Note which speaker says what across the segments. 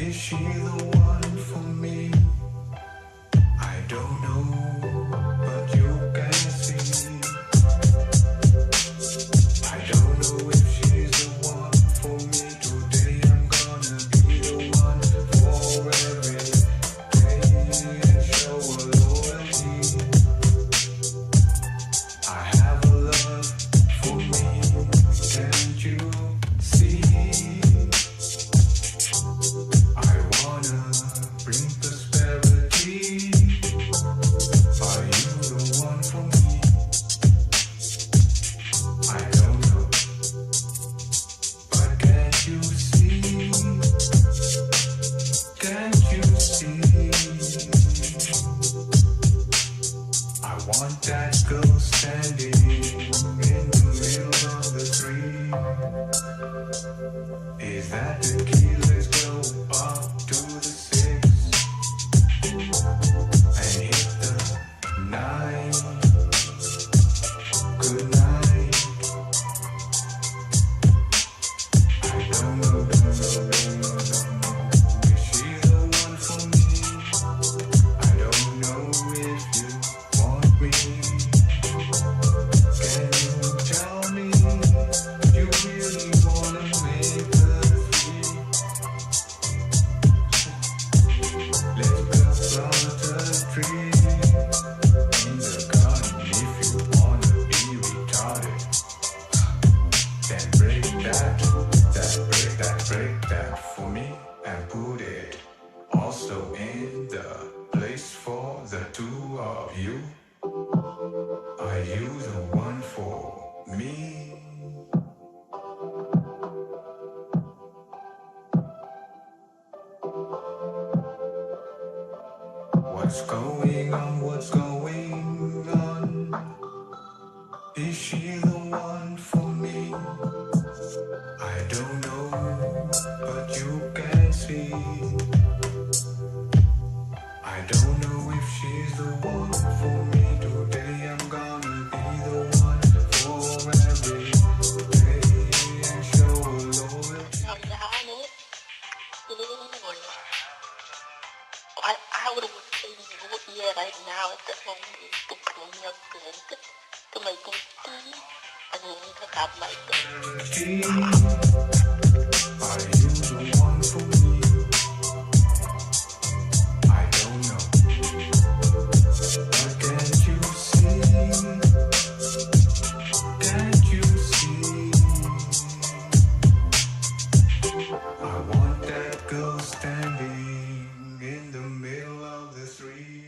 Speaker 1: Is she the one for me? I don't know, but you can see. I don't know if she's the one for me. Today I'm gonna be the one for every day and show her loyalty. I have a love for me, can't you see? I wanna bring prosperity. Are you the one for me? I don't know, but can't you see? Can't you see? I want that girl standing in the middle of the street. Is that the key? Let's go up to the 6 and hit the 9. Good night. I don't know, is she the one for me? I don't know if you want me. Can you tell me you really wanna make her free? Let's go plant a tree in the garden if you wanna be retarded. Then break that for me and put it also in the place for the two of you. Are you the one for me? What's going on? What's going on? Is she the one for me? I don't know, but you can see. I don't know if she's the one for me. Today I'm gonna be the one for every day and show her loyalty.
Speaker 2: I would have said yeah right now at the moment is to bring your good to make it tea and then to have my
Speaker 1: Are you the one for me? I don't know, but can't you see? Can't you see? I want that girl standing in the middle of the street.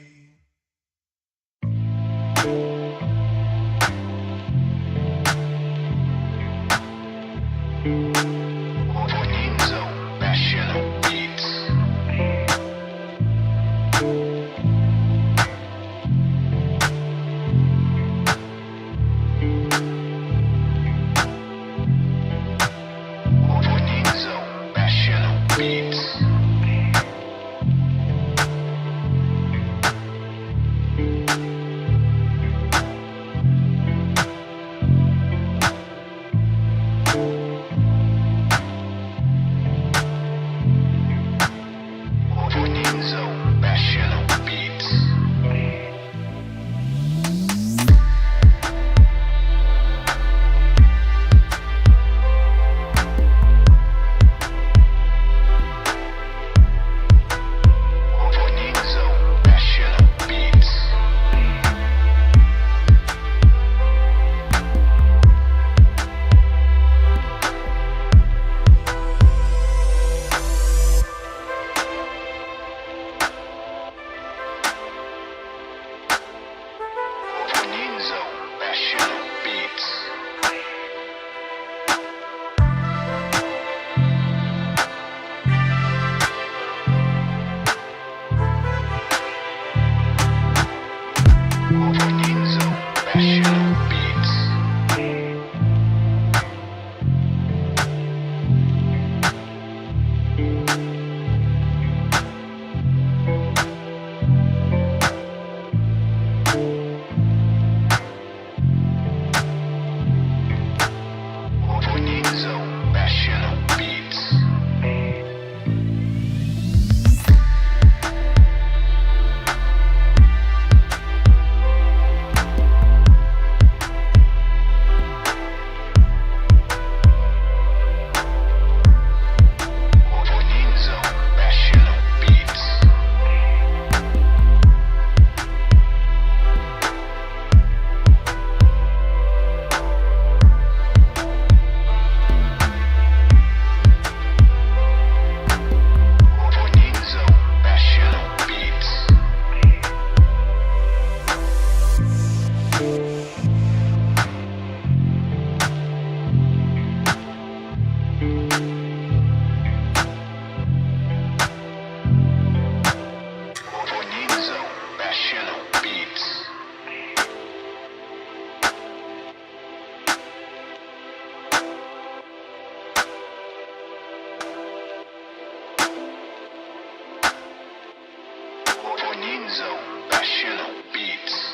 Speaker 1: Vonenzo Passional Beats.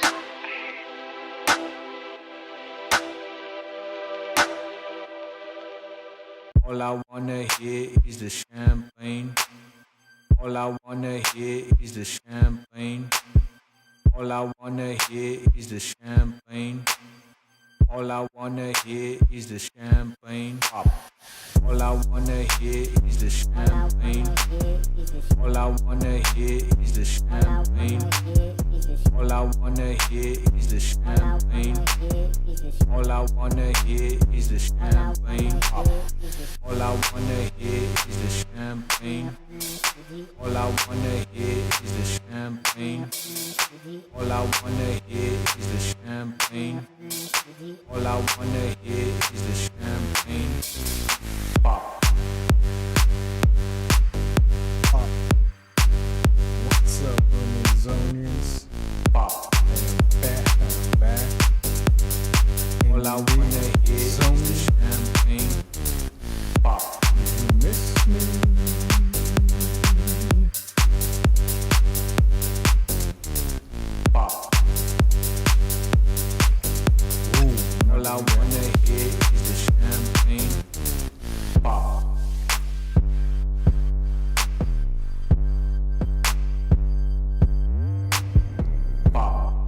Speaker 1: All I wanna hear is the champagne. All I wanna hear is the champagne. All I wanna hear is the champagne. All I wanna hear is the champagne pop. All I wanna hear is the champagne. All I wanna hear is the champagne. All I wanna hear is the champagne. All I wanna hear is the champagne pop. All I wanna hear is the champagne. All I wanna hear is the champagne. All I wanna hear is the champagne. All I wanna hear is the champagne pop.
Speaker 3: Pop. What's up, Vonenzonians?
Speaker 1: Pop.
Speaker 3: I'm back.
Speaker 1: All I wanna hear is the champagne pop.
Speaker 3: You miss me?
Speaker 1: Pop.
Speaker 3: Ooh,
Speaker 1: all I wanna hear is the champagne pop. Pop.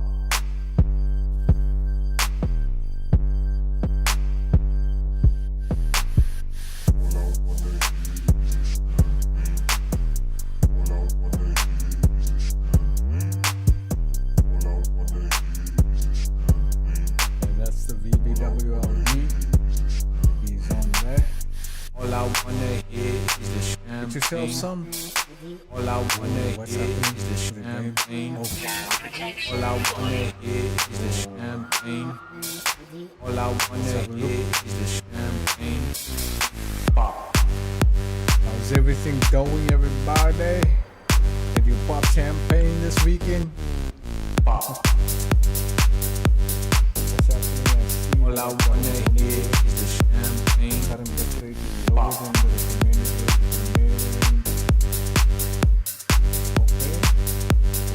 Speaker 3: That's the VBWLD. He's on there.
Speaker 1: All I wanna hear is the champagne.
Speaker 3: Get yourself some.
Speaker 1: All I wanna
Speaker 3: What's
Speaker 1: hear
Speaker 3: happening
Speaker 1: is the
Speaker 3: to the game?
Speaker 1: champagne.
Speaker 3: Oh,
Speaker 1: All I wanna hear is the champagne. All I wanna hear is the champagne pop.
Speaker 3: how's everything going, everybody? Did you pop champagne this weekend?
Speaker 1: Pop.
Speaker 3: What's happening? I see
Speaker 1: All I wanna hear is the champagne
Speaker 3: current bit rate is
Speaker 1: pop.
Speaker 3: lower than the recommended.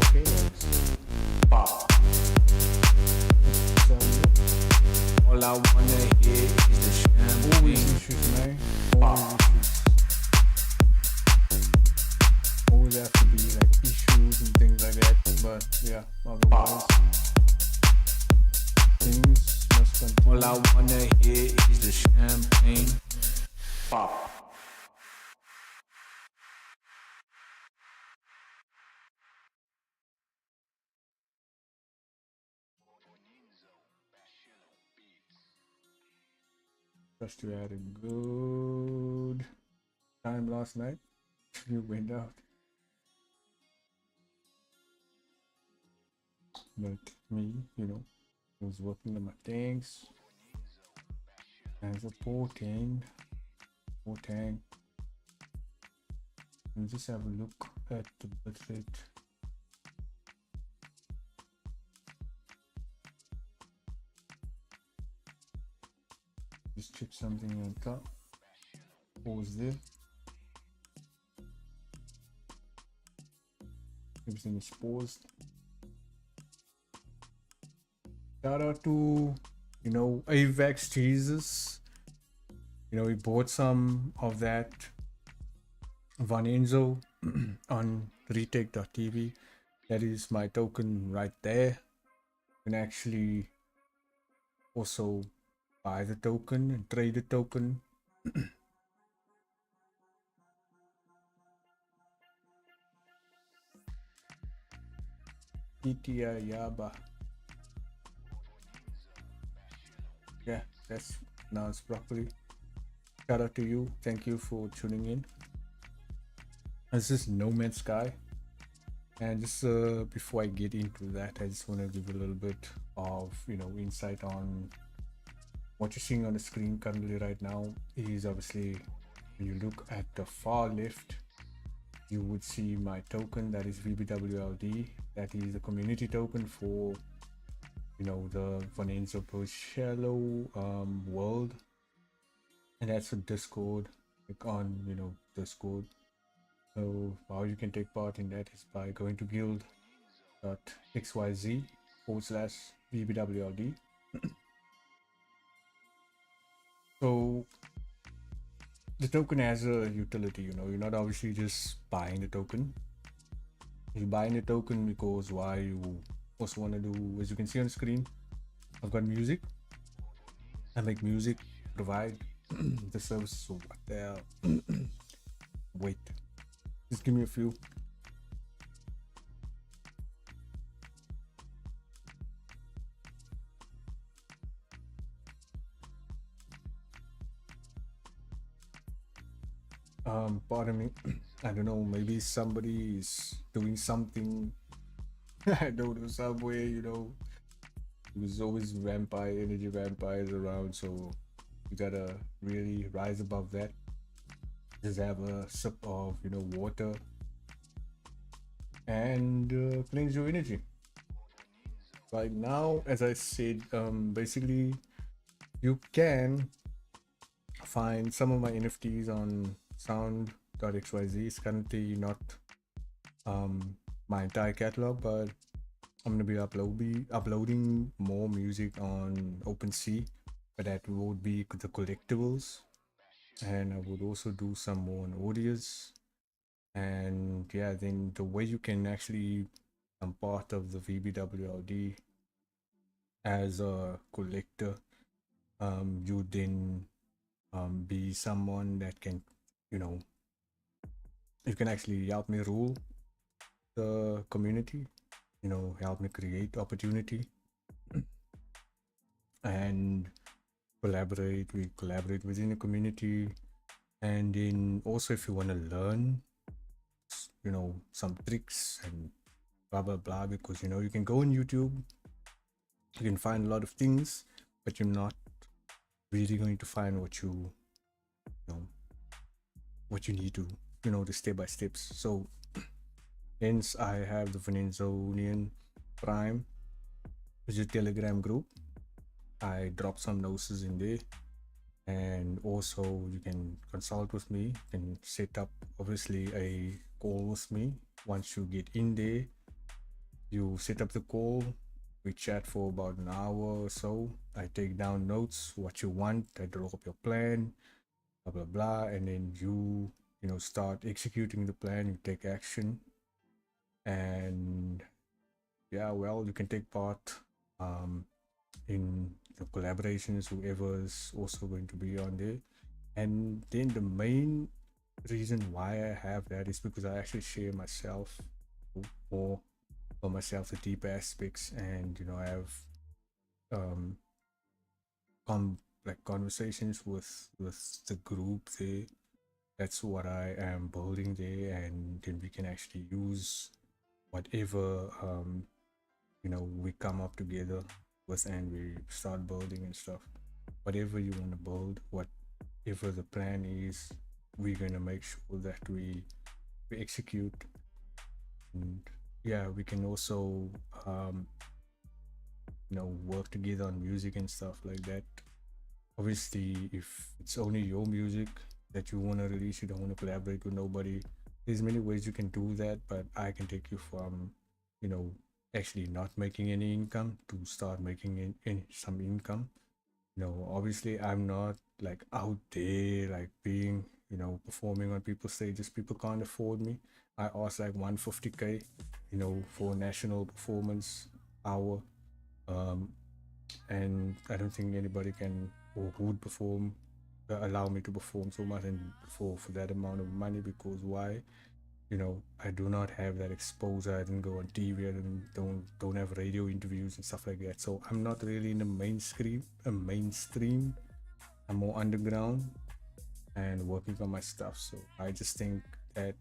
Speaker 3: Okay, next.
Speaker 1: Pop.
Speaker 3: Let's have a look.
Speaker 1: All I wanna hear is the champagne
Speaker 3: Always issues, man.
Speaker 1: pop.
Speaker 3: Always have to be like issues and things like that. But yeah, otherwise things must continue.
Speaker 1: All I wanna hear is the champagne pop.
Speaker 3: Trust you had a good time last night. You went out. But me, was working on my things and supporting. And just have a look at the bitrate. Just check something on top. Pause there. Everything is paused. Shout out to Avex Jesus. We bought some of that Vonenzo on retake.tv. That is my token right there. You can actually also buy the token and trade the token. PTI Yaba. Yeah, that's announced properly. Shout out to you. Thank you for tuning in. This is No Man's Sky. And just before I get into that, I just want to give a little bit of insight on what you're seeing on the screen currently right now. Is obviously when you look at the far left, you would see my token, that is VBWLD. That is the community token for the Vonenzo Shallow world, and that's a Discord. Click on Discord. So how you can take part in that is by going to guild xyz/VBWLD. So the token has a utility, you're not obviously just buying the token. You're buying the token because why you also want to do, as you can see on the screen, I've got music. I make music, provide the service. So what the hell? Wait, just give me a few. Pardon me. I don't know, maybe somebody is doing something. I don't know, somewhere, there's always energy vampires around, so you gotta really rise above that. Just have a sip of, water and cleanse your energy. Right now, as I said, basically, you can find some of my NFTs on sound.xyz. It's currently not my entire catalog, but I'm gonna be uploading more music on OpenSea, but that would be the collectibles, and I would also do some more on audios. And yeah, then the way you can actually become part of the VBWLD as a collector, you then be someone that can, you know, you can actually help me rule the community, help me create opportunity and we collaborate within the community. And then also, if you want to learn, some tricks and blah blah blah, because you can go on YouTube, you can find a lot of things, but you're not really going to find you know what you need to, the step by steps. So hence I have the Vonenzo Prime, which is a Telegram group. I drop some notes in there, and also you can consult with me. You can set up obviously a call with me. Once you get in there, you set up the call, we chat for about an hour or so. I take down notes, what you want, I draw up your plan, blah blah blah, and then you start executing the plan. You take action, and yeah, well, you can take part in the collaborations, whoever is also going to be on there. And then the main reason why I have that is because I actually share myself more for myself, the deep aspects, and I have um like conversations with the group there. That's what I am building there, and then we can actually use whatever we come up together with, and we start building and stuff. Whatever you want to build, whatever the plan is, we're gonna make sure that we execute. And yeah, we can also work together on music and stuff like that. Obviously, if it's only your music that you want to release, you don't want to collaborate with nobody, there's many ways you can do that. But I can take you from actually not making any income to start making some income. Obviously I'm not like out there like being performing on people's stages. People can't afford me. I ask like 150K for national performance hour, and I don't think anybody can or would perform allow me to perform so much and for that amount of money, because why? I do not have that exposure. I didn't go on TV. I don't have radio interviews and stuff like that. So I'm not really in the mainstream. I'm more underground and working on my stuff. So I just think that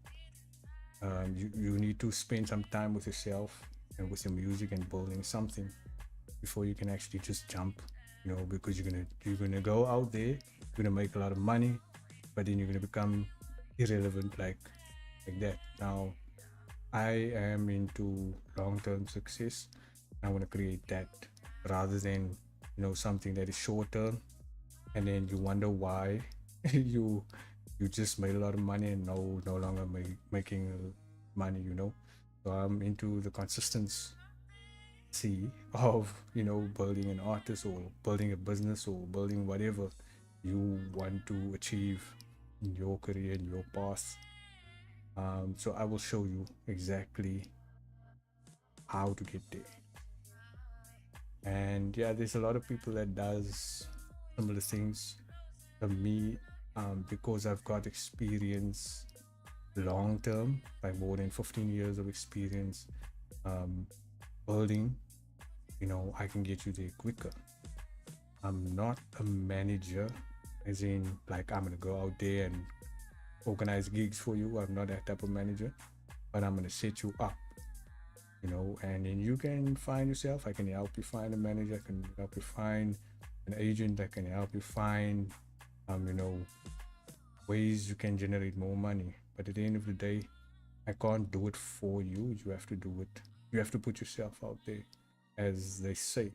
Speaker 3: you need to spend some time with yourself and with your music and building something before you can actually just jump. Because you're gonna go out there, you're gonna make a lot of money, but then you're gonna become irrelevant like that. Now, I am into long-term success. I want to create that rather than something that is short-term, and then you wonder why you just made a lot of money and no longer making money. So I'm into the consistency of, building an artist or building a business or building whatever you want to achieve in your career, in your path. So I will show you exactly how to get there. And yeah, there's a lot of people that does similar things to me, because I've got experience long term, like more than 15 years of experience, um, building. I can get you there quicker. I'm not a manager, as in like I'm gonna go out there and organize gigs for you. I'm not that type of manager, but I'm gonna set you up, and then you can find yourself. I can help you find a manager. I can help you find an agent that can help you find, ways you can generate more money. But at the end of the day, I can't do it for you. You have to do it. You have to put yourself out there, as they say.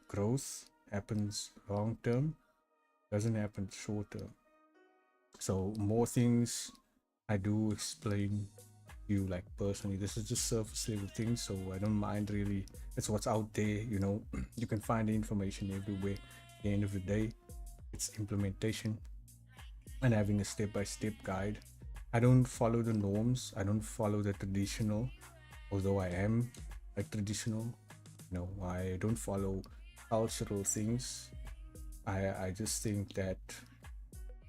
Speaker 3: Growth happens long term, doesn't happen short term. So more things I do explain to you, like personally. This is just surface level things, so I don't mind really. It's what's out there. You can find the information everywhere. At the end of the day, it's implementation and having a step-by-step guide. I don't follow the norms. I don't follow the traditional, although I am like traditional. I don't follow cultural things. I just think that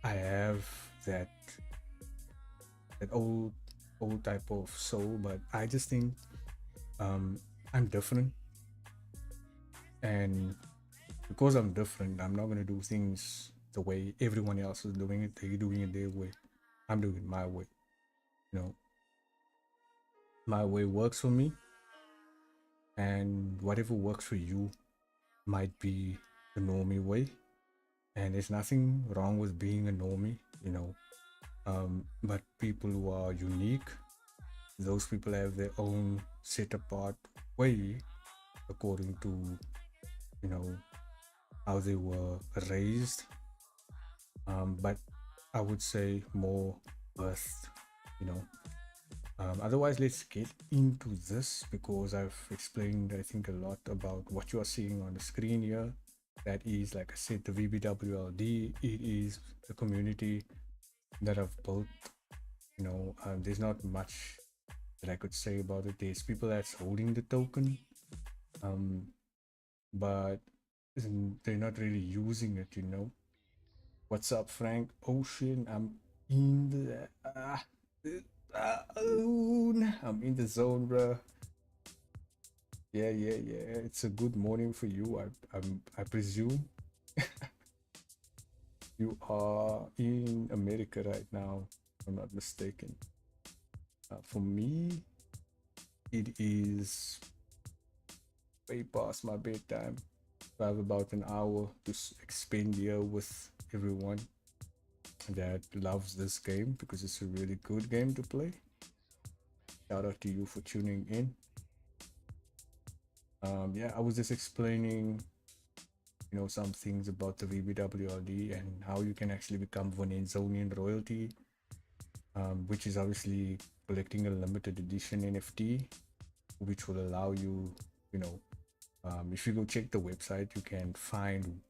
Speaker 3: I have that old type of soul, but I just think, I'm different, and because I'm different, I'm not gonna do things the way everyone else is doing it. They're doing it their way. I'm doing it my way. You know, my way works for me, and whatever works for you might be the normie way. And there's nothing wrong with being a normie. But people who are unique, those people have their own set apart way according to, you know, how they were raised. But I would say more birth, you know. Otherwise, let's get into this, because I've explained, I think, a lot about what you are seeing on the screen here. That is, like I said, the VBWLD. It is the community that I've built. There's not much that I could say about it. There's people that's holding the token, um, but they're not really using it. What's up, Frank Ocean? I'm in the zone, bro. Yeah, yeah, yeah. It's a good morning for you. I presume you are in America right now, if I'm not mistaken. For me, it is way past my bedtime. So I have about an hour to expend here with everyone that loves this game, because it's a really good game to play. Shout out to you for tuning in. Yeah, I was just explaining, some things about the VBWRD and how you can actually become Vonenzonian royalty, which is obviously collecting a limited edition NFT, which will allow you, if you go check the website, you can find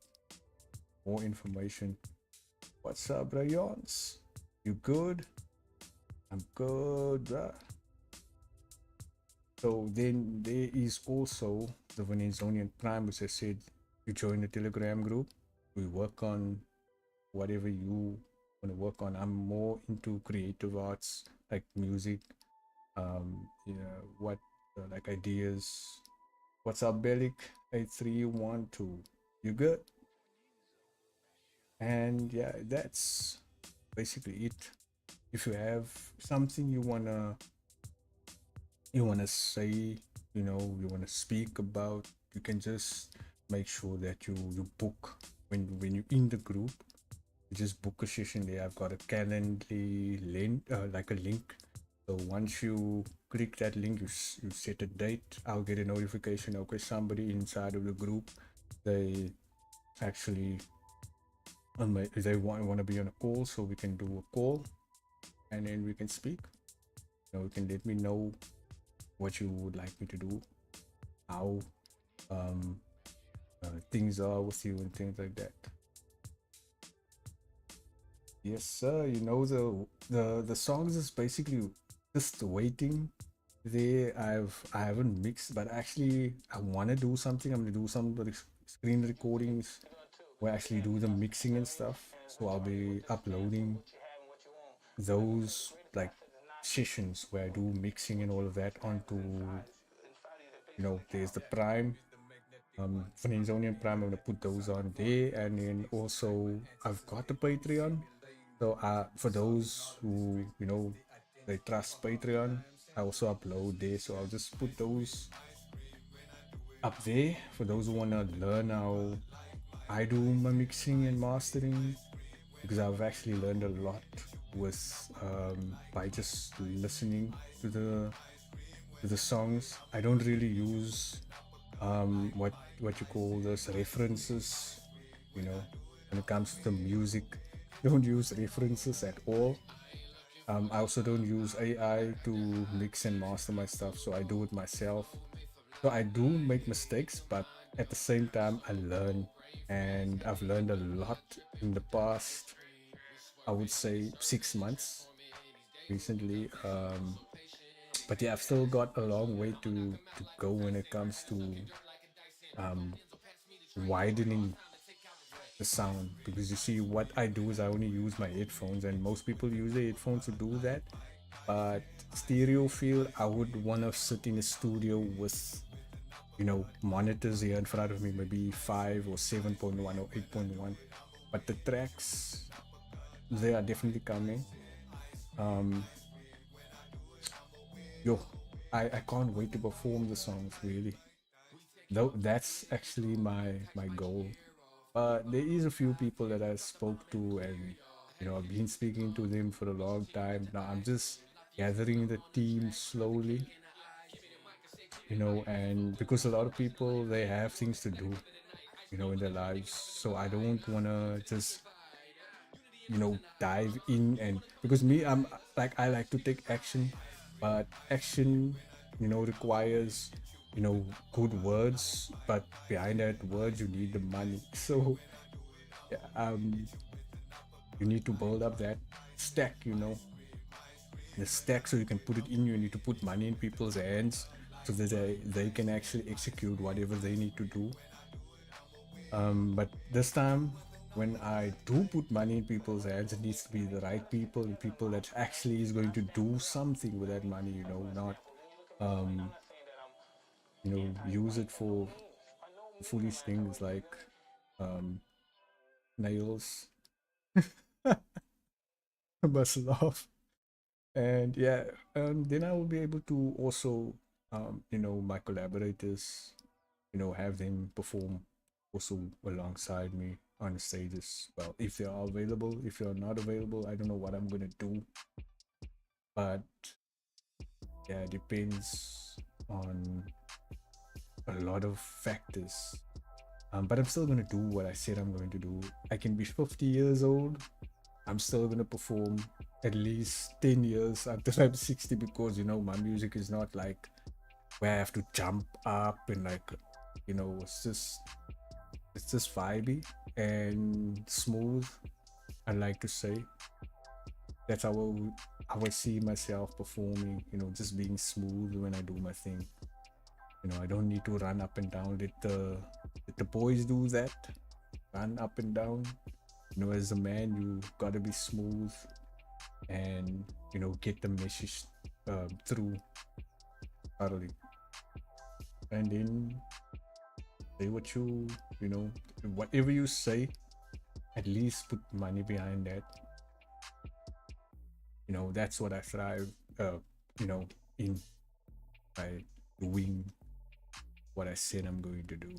Speaker 3: more information. What's up, Rayons? You good? I'm good, bruh. So then there is also the Venezonian Prime, which I said, you join the Telegram group. We work on whatever you want to work on. I'm more into creative arts, like music, like ideas. What's up, Bellic? 8312. You good? And yeah, that's basically it. If you have something you wanna say, you wanna speak about, you can just make sure that you book when you're in the group. You just book a session there. I've got a Calendly link, like a link. So once you click that link, you set a date. I'll get a notification. Okay, somebody inside of the group, they actually they want to be on a call, so we can do a call, and then we can speak. You can let me know what you would like me to do, how um, things are with you and things like that. Yes, sir. The songs is basically just waiting there. I haven't mixed, but actually I want to do something. I'm gonna do some screen recordings where I actually do the mixing and stuff. So I'll be uploading those like sessions where I do mixing and all of that onto, there's the Prime, Vonenzo and Prime. I'm gonna put those on there, and then also I've got a Patreon. So for those who they trust Patreon, I also upload there. So I'll just put those up there for those who wanna learn how I do my mixing and mastering, because I've actually learned a lot with by just listening to the songs. I don't really use what you call those references, when it comes to music. Don't use references at all. I also don't use AI to mix and master my stuff, so I do it myself. So I do make mistakes, but at the same time I learn, and I've learned a lot in the past, I would say 6 months recently. But yeah, I've still got a long way to go when it comes to um, widening the sound, because you see what I do is I only use my headphones, and most people use their headphones to do that. But stereo field, I would want to sit in a studio with monitors here in front of me, maybe 5 or 7.1 or 8.1. But the tracks, they are definitely coming. um yo I can't wait to perform the songs, really, though. That's actually my goal. But there is a few people that I spoke to, and I've been speaking to them for a long time now. I'm just gathering the team slowly, and because a lot of people, they have things to do, in their lives. So I don't want to just dive in, and because me, I'm like, I like to take action, but action requires good words, but behind that words you need the money. So yeah, you need to build up that stack, the stack, so you can put it in. You need to put money in people's hands so that they can actually execute whatever they need to do. But this time, when I do put money in people's hands, it needs to be the right people, and people that actually is going to do something with that money, not um, use it for foolish things like um, nails. Must laugh. And yeah, then I will be able to also, my collaborators, have them perform also alongside me on the stages. Well, if they are available. If they're not available, I don't know what I'm gonna do. But yeah, it depends on a lot of factors. But I'm still gonna do what I said I'm going to do. I can be 50 years old. I'm still gonna perform at least 10 years until I'm 60, because my music is not like where I have to jump up and like, it's just vibey and smooth. I like to say that's how I see myself performing. Just being smooth when I do my thing. I don't need to run up and down. Let the boys do that. Run up and down. As a man, you gotta be smooth and get the message through thoroughly. And then say what whatever you say, at least put money behind that. That's what I thrive in, by doing what I said I'm going to do.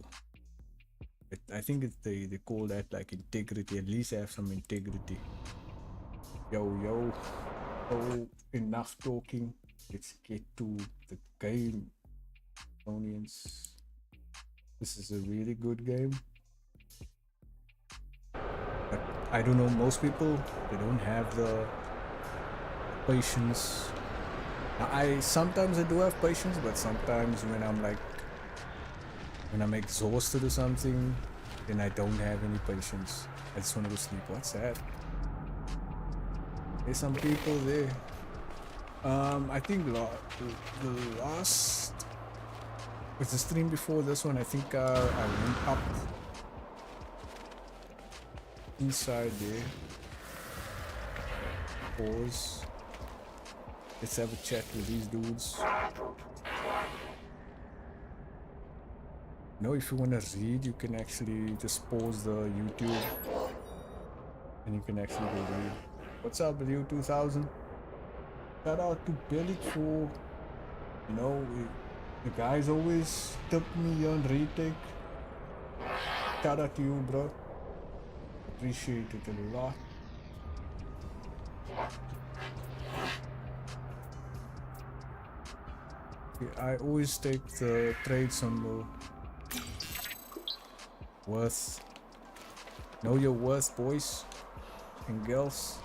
Speaker 3: I think they call that like integrity. At least have some integrity. Yo, oh, enough talking. Let's get to the game, audience. This is a really good game. But I don't know, most people, they don't have the patience Sometimes I do have patience, but sometimes when I'm exhausted or something, then I don't have any patience. I just want to go sleep. What's that? There's some people there. I think the last with the stream before this one, I think I went up inside there. Pause. Let's have a chat with these dudes. You know, if you want to read, you can actually just pause the YouTube and you can actually go read. What's up with you, 2000? Shout out to Billy for, you know, the guys always tip me on retake. Shout out to you, bro. Appreciate it a lot. I always take the trades on the worth. Know your worth, boys and girls.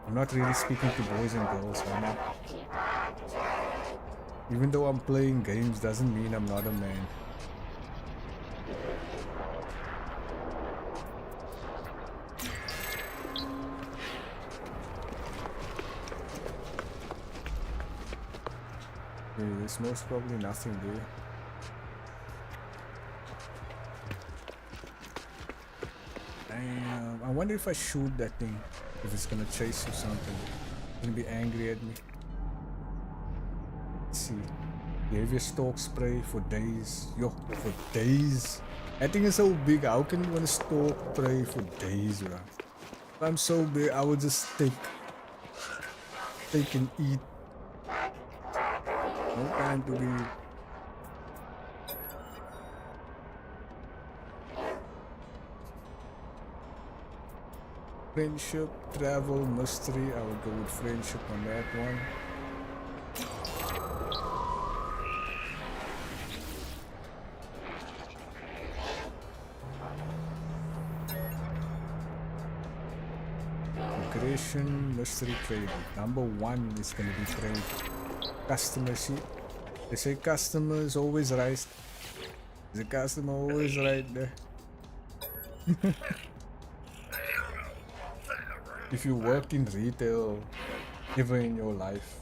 Speaker 3: I'm not really speaking to boys and girls right now. Even though I'm playing games doesn't mean I'm not a man. Okay, there's most probably nothing there. Damn, I wonder if I shoot that thing, if it's gonna chase or something. It's gonna be angry at me. Let's see. Behavior stalk spray for days. Yo, for days. That thing is so big. How can you want to stalk spray for days, bro? If I'm so big, I would just take and eat. No time to be. Friendship, travel, mystery. I would go with friendship on that one. Migration, mystery, trade. Number one is gonna be trade. Customer, see? They say customer is always right. The customer always right there. If you work in retail ever in your life,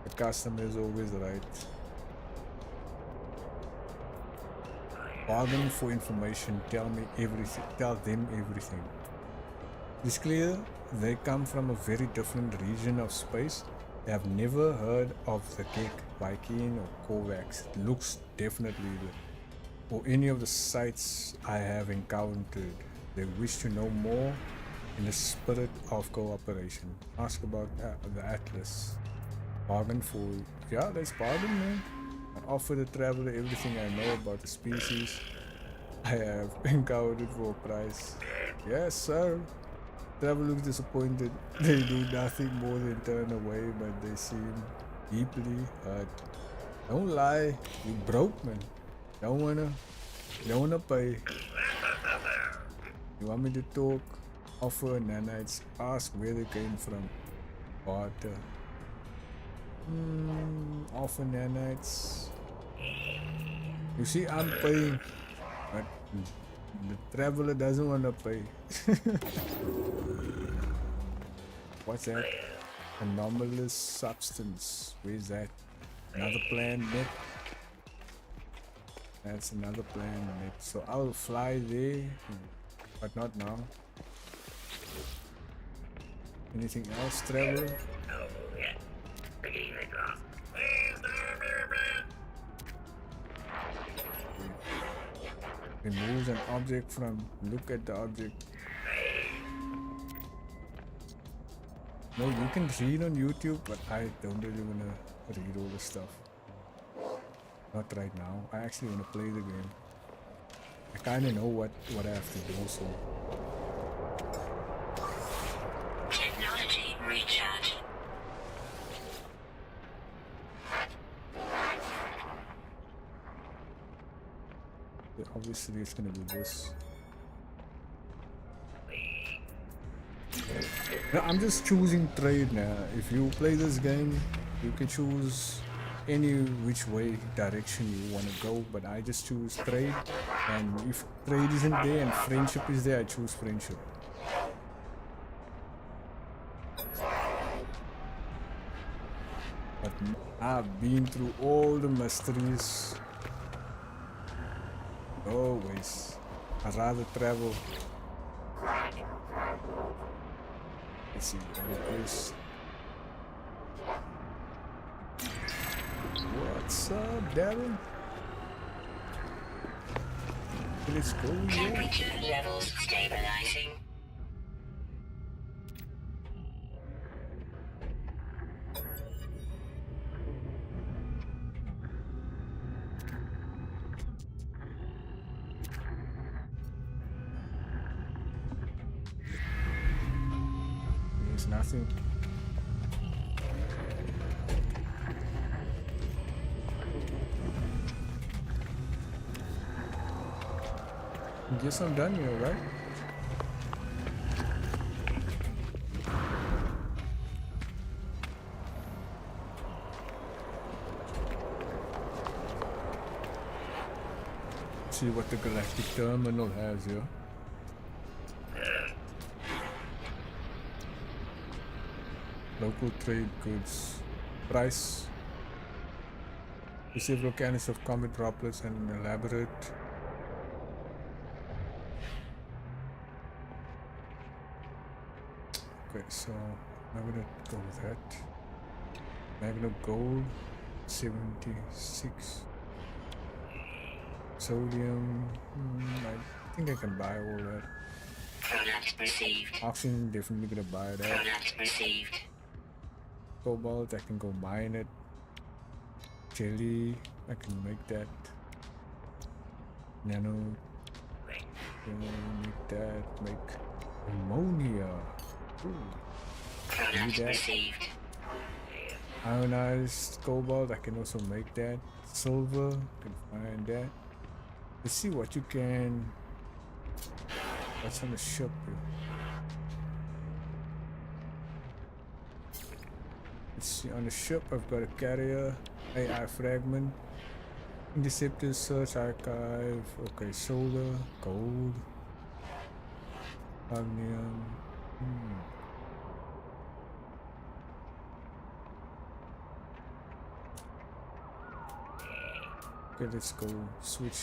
Speaker 3: the customer is always right. Bargain for information, tell me everything, tell them everything. It's clear they come from a very different region of space. They have never heard of the Gek, Viking or Kovacs. It looks definitely or any of the sites I have encountered. They wish to know more in the spirit of cooperation. Ask about the Atlas. Bargain for, yeah, let's bargain, man. I offer the traveler everything I know about the species I have encountered for a price. Yes, sir. Traveler looks disappointed. They do nothing more than turn away, but they seem deeply hurt. Don't lie, you broke, man. Don't wanna pay. You want me to talk? Offer nanites. Ask where they came from. Barter. Offer nanites. You see, I'm paying, but the traveler doesn't wanna pay. What's that? Anomalous substance. Where's that? Another planet. That's another planet. So I'll fly there, but not now. Anything else, traveler? Removes an object from. Look at the object. No, you can read on YouTube, but I don't really wanna read all the stuff. Not right now. I actually wanna play the game. I kinda know what I have to do, so.
Speaker 1: Technology recharge.
Speaker 3: Yeah, obviously it's gonna be this. No, I'm just choosing trade now. If you play this game, you can choose any which way direction you want to go, but I just choose trade. And if trade isn't there and friendship is there, I choose friendship. But I've been through all the mysteries. Always. I'd rather travel. Let's see, place. What's up, Darren? Let's go.
Speaker 4: Temperature levels stabilizing.
Speaker 3: There's nothing. Guess I'm done here, right? See what the galactic terminal has here. Local trade goods. Price. Receive volcanoes of comet droplets and elaborate. Okay, so I'm gonna go with that. Magna gold, 76. Sodium, I think I can buy all that.
Speaker 4: Product received.
Speaker 3: Oxygen, definitely gonna buy that.
Speaker 4: Product received.
Speaker 3: Cobalt, I can go mine it. Jelly, I can make that. Nano, make that. Make ammonia. Ooh.
Speaker 4: Product received.
Speaker 3: Ionized cobalt, I can also make that. Silver, can find that. Let's see what you can. What's on the ship here? Let's see, on the ship I've got a carrier, AI fragment, interceptor, search archive, okay, solar, gold, cadmium. Okay, let's go switch.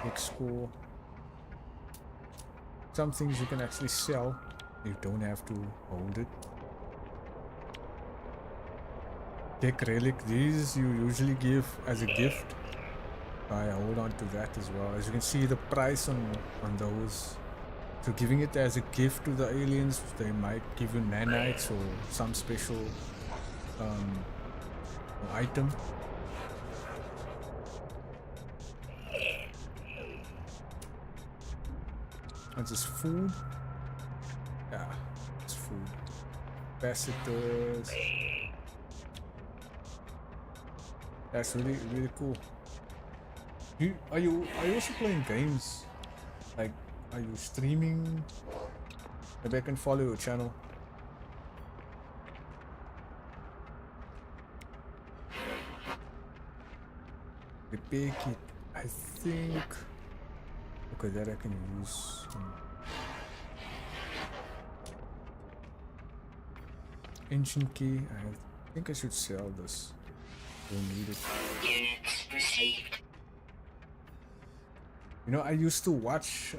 Speaker 3: Next score. Some things you can actually sell. You don't have to hold it. Tech relic, these you usually give as a gift. I hold on to that as well. As you can see the price on those. So giving it as a gift to the aliens, they might give you nanites or some special item. That's just food. Yeah, it's food. Capacitors. That's really cool. Are you also playing games? Like, are you streaming? Maybe I can follow your channel. Repair kit. I think. Okay, that I can use. Ancient key. I think I should sell this. Don't need it.
Speaker 4: Units received.
Speaker 3: You know, I used to watch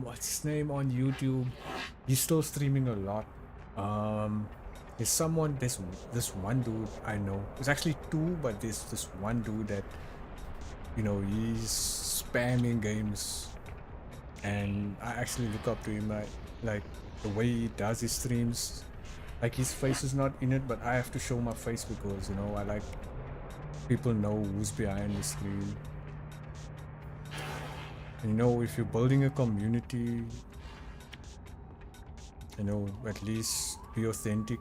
Speaker 3: what's his name on YouTube. He's still streaming a lot. There's someone, this one dude I know. There's actually two, but there's this one dude that, you know, he's spamming games, and I actually look up to him. Like the way he does his streams. Like his face is not in it, but I have to show my face because, you know, I like people know who's behind the screen. And, you know, if you're building a community, you know, at least be authentic.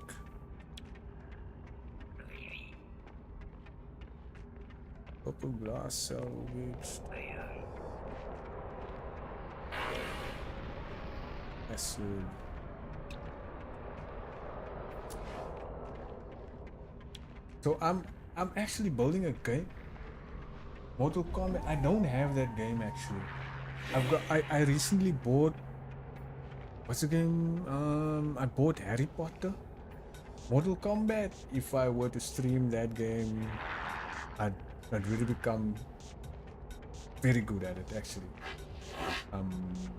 Speaker 3: Purple glass salvaged. Yes. So I'm actually building a game. Mortal Kombat. I don't have that game actually. I recently bought, what's the game? I bought Harry Potter. Mortal Kombat. If I were to stream that game, I'd really become very good at it actually.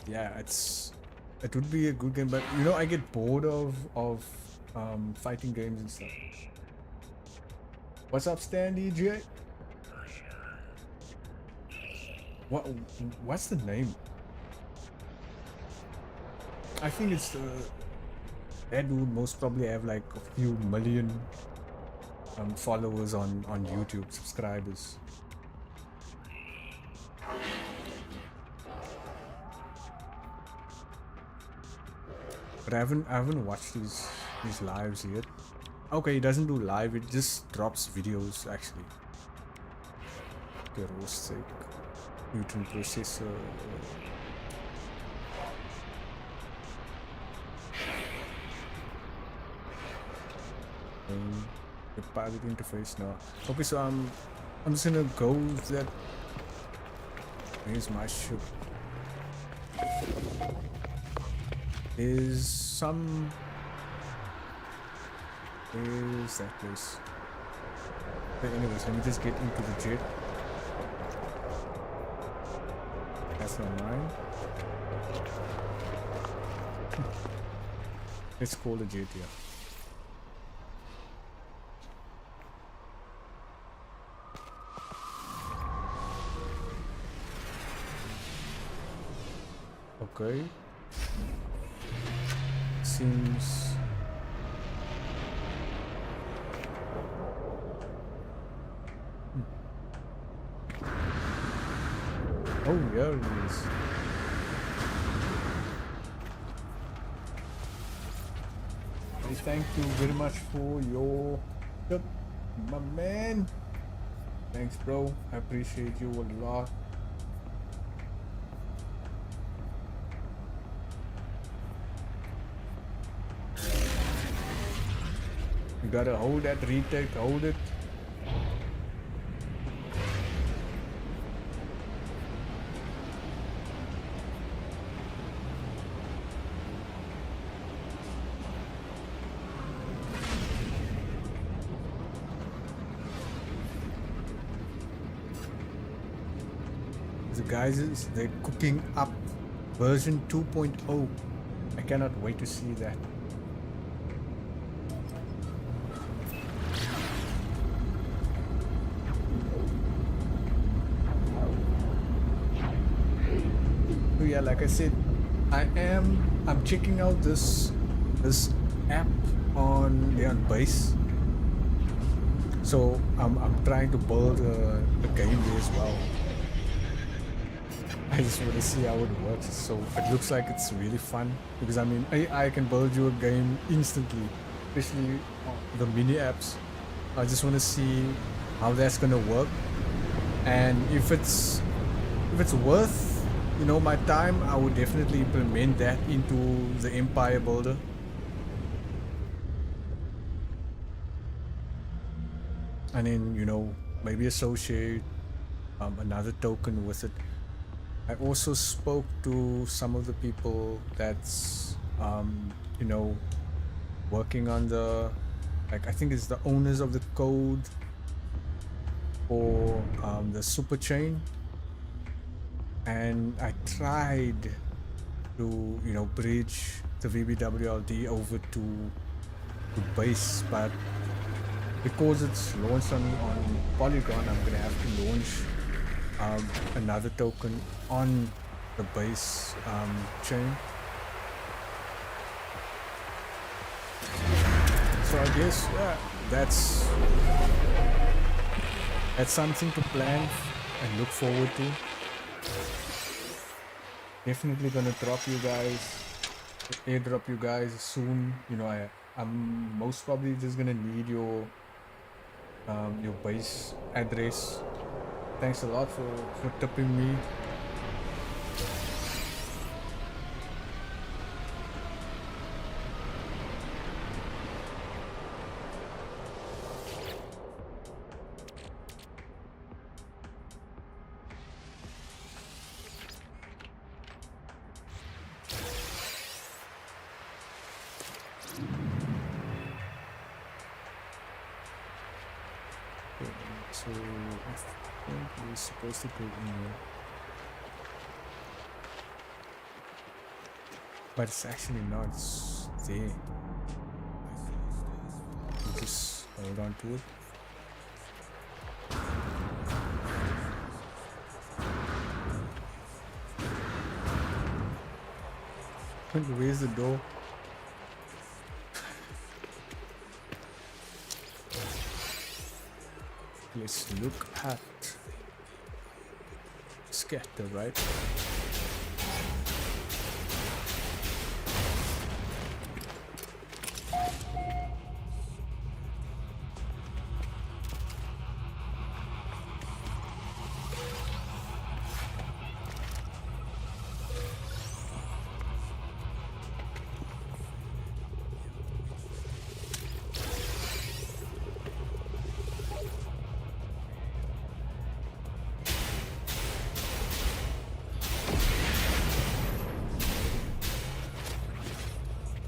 Speaker 3: Yeah, it would be a good game, but you know I get bored of fighting games and stuff. What's up, Stan DJ? What's the name? I think it's that dude most probably have like a few million followers on YouTube, subscribers. But I haven't watched these lives yet. Okay, it doesn't do live, it just drops videos actually. Okay, roast steak, Newton processor. The pilot interface now. Okay, so I'm just gonna go with that. Here's my ship. Is that place? Okay, anyways, let me just get into the jet. That's not mine. Let's call the jet here. Okay. Seems. Oh, yeah, it is. Hey, thank you very much for your tip, my man. Thanks, bro. I appreciate you a lot. You gotta hold that retake, hold it. The guys, they're cooking up version 2.0. I cannot wait to see that. So yeah, like I said, I'm checking out this app on base. So I'm trying to build a game there as well. I just want to see how it works. So it looks like it's really fun because I mean I can build you a game instantly, especially the mini apps. I just want to see how that's gonna work, and if it's worth, you know, my time, I would definitely implement that into the Empire Builder. And then, you know, maybe associate another token with it. I also spoke to some of the people that's you know, working on the, like, I think it's the owners of the code for the super chain, and I tried to, you know, bridge the VBWLD over to base, but because it's launched on Polygon, I'm gonna have to launch another token on the base chain. So I guess, yeah, that's something to plan and look forward to. Definitely gonna airdrop you guys soon. You know, I'm most probably just gonna need your base address. Thanks a lot for tipping me. So I think we're supposed to go in here. But it's actually not. It's there. You just hold on to it. Where's the door? Let's look at scatter, right?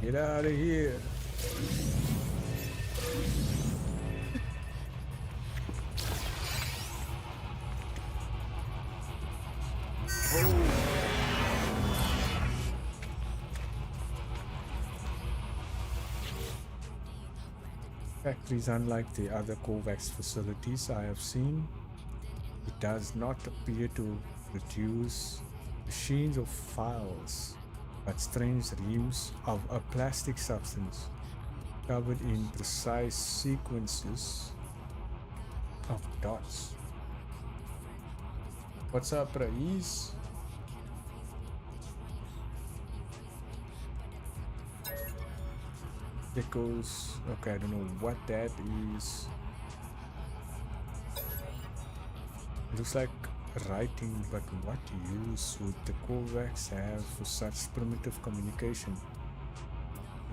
Speaker 3: Get out of here. Factories, unlike the other Kovacs facilities I have seen, it does not appear to produce machines or files, but strange reams of a plastic substance covered in precise sequences of dots. What's up, Raiz? It goes. Okay, I don't know what that is. It looks like writing, but what use would the Kovacs have for such primitive communication?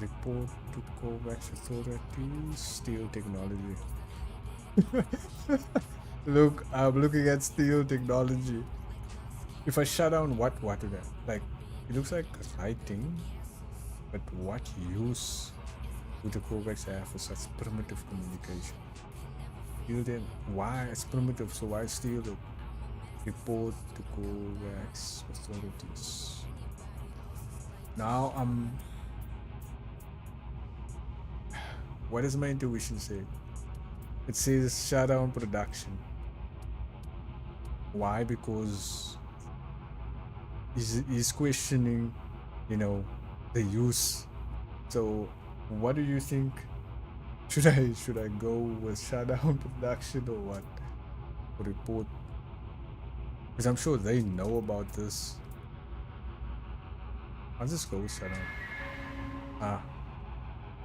Speaker 3: Report to the Kovacs authorities. Steel technology. Look, I'm looking at steel technology. If I shut down what did I like? It looks like writing, but what use would the Kovacs have for such primitive communication? Steal then why it's primitive, so why steal it? Report to Kovacs authorities. Now what does my intuition say? It says shut down production. Why? Because he's questioning, the use. So what do you think? Should I go with shut down production or what? Or report? Because I'm sure they know about this. I'll just go with shut down.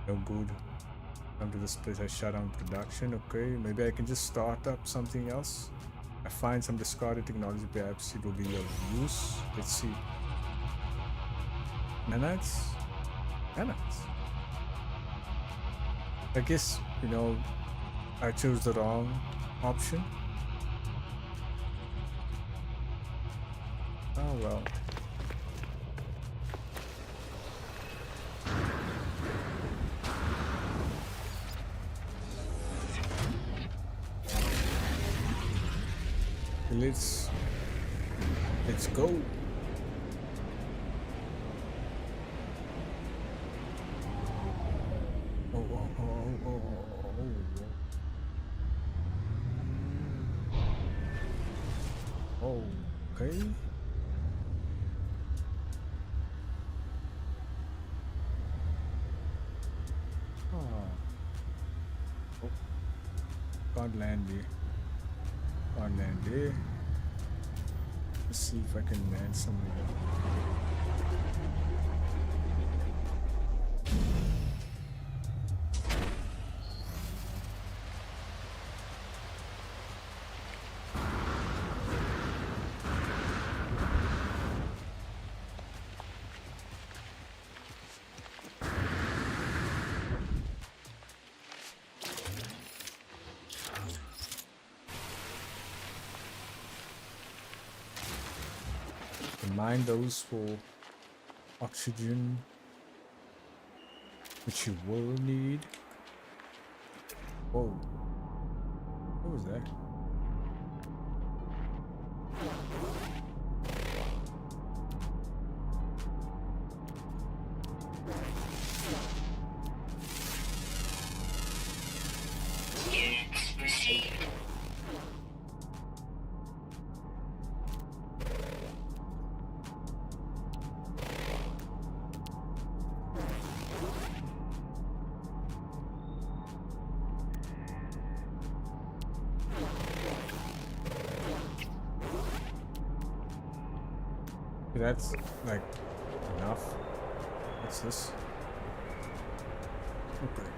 Speaker 3: No good. Come to this place, I shut down production. Okay, maybe I can just start up something else. I find some discarded technology, perhaps it will be of use. Let's see. Nanites? Nanites. I guess, I chose the wrong option. Oh well. Let's go. Oh. Okay. Oh. Can't land here. Can't land there. Let's see if I can land somewhere. Mine those for oxygen, which you will need. Whoa. What was that? That's like enough. What's this? Okay.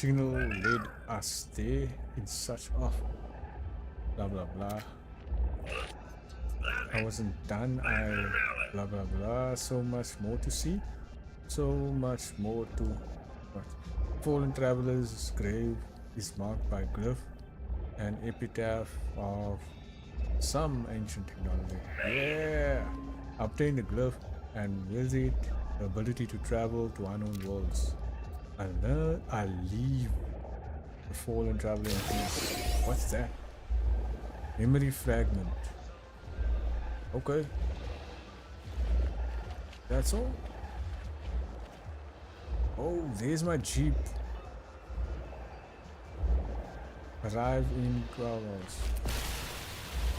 Speaker 3: Signal led us there in such blah blah blah. I wasn't done. Blah blah blah. So much more to see. So much more to what? Fallen traveler's grave is marked by glyph and epitaph of some ancient technology. Yeah! Obtain the glyph and with it the ability to travel to unknown worlds. I leave the fallen traveler in peace. What's that? Memory fragment. Okay. That's all? Oh, there's my jeep. Arrive in 12 hours.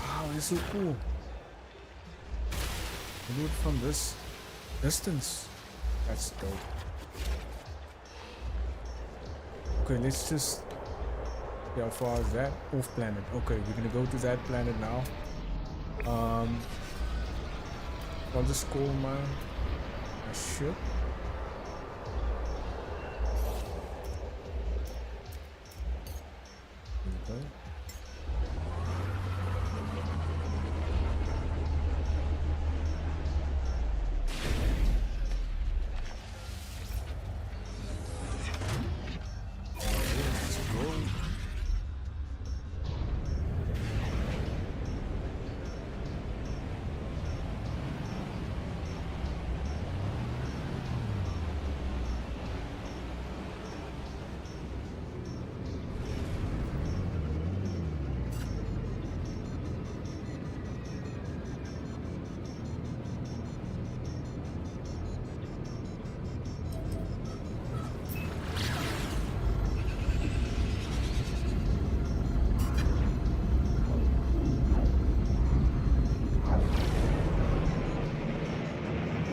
Speaker 3: Wow, this is so cool. Loot from this distance. That's dope. Okay, let's just see how far is that? Off planet. Okay, we're gonna go to that planet now. I'll just call my ship. Okay.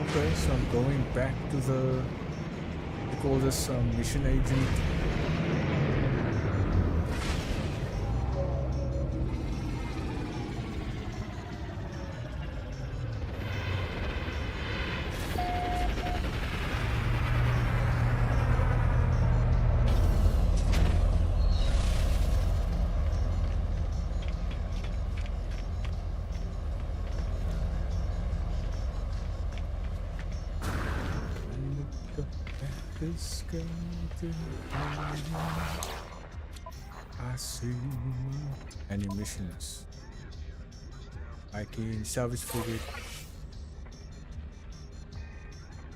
Speaker 3: Okay, so I'm going back to the, we call this mission agent. This going to I see any missions like in salvage frigate.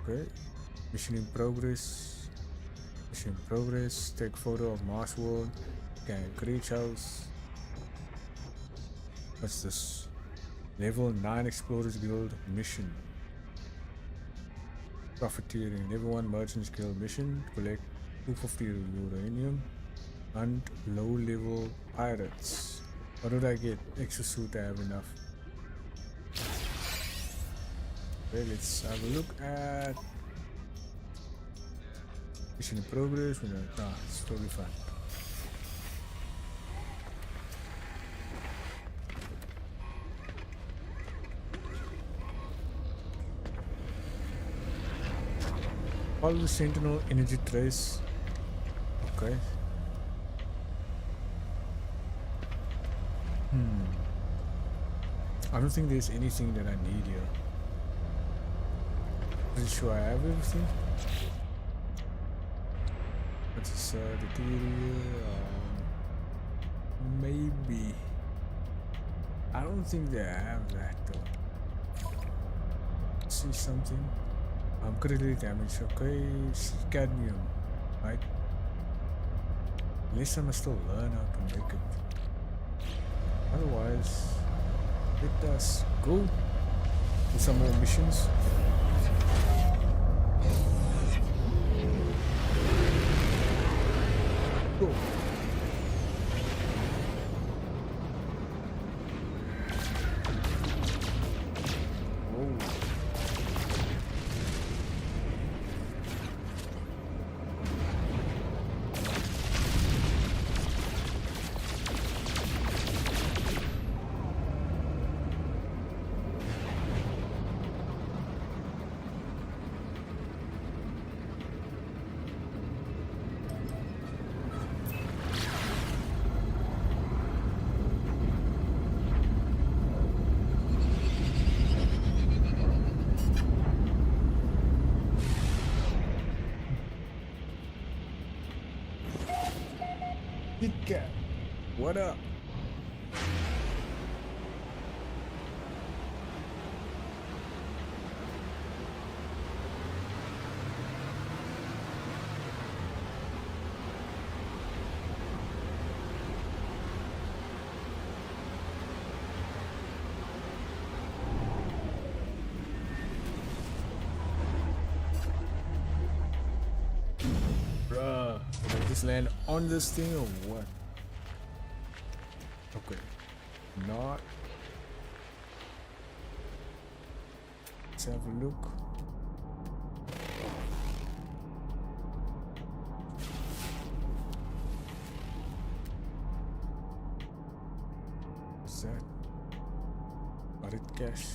Speaker 3: Okay, mission in progress. Mission in progress. Take photo of Mars world. Okay, Creech house. What's this? Level 9 Explorers Guild mission. Profiteering. Level 1 Merchants Guild mission. Collect 250 uranium. Hunt low level pirates. What did I get? Exosuit, I have enough. Okay, let's have a look at mission in progress. It's totally fine. Follow the Sentinel energy trace. Okay. I don't think there's anything that I need here. Pretty sure I have everything. What's this? The theory? Maybe. I don't think they have that though. See something? I'm critically damaged. Okay, cadmium, right? At least I must still learn how to make it. Otherwise, let us go do some more missions. Go. Oh. Kit Kat, what up? Bruh, did I just land on this thing or what? Okay, not. Let's have a look. What's that? Got it, cash.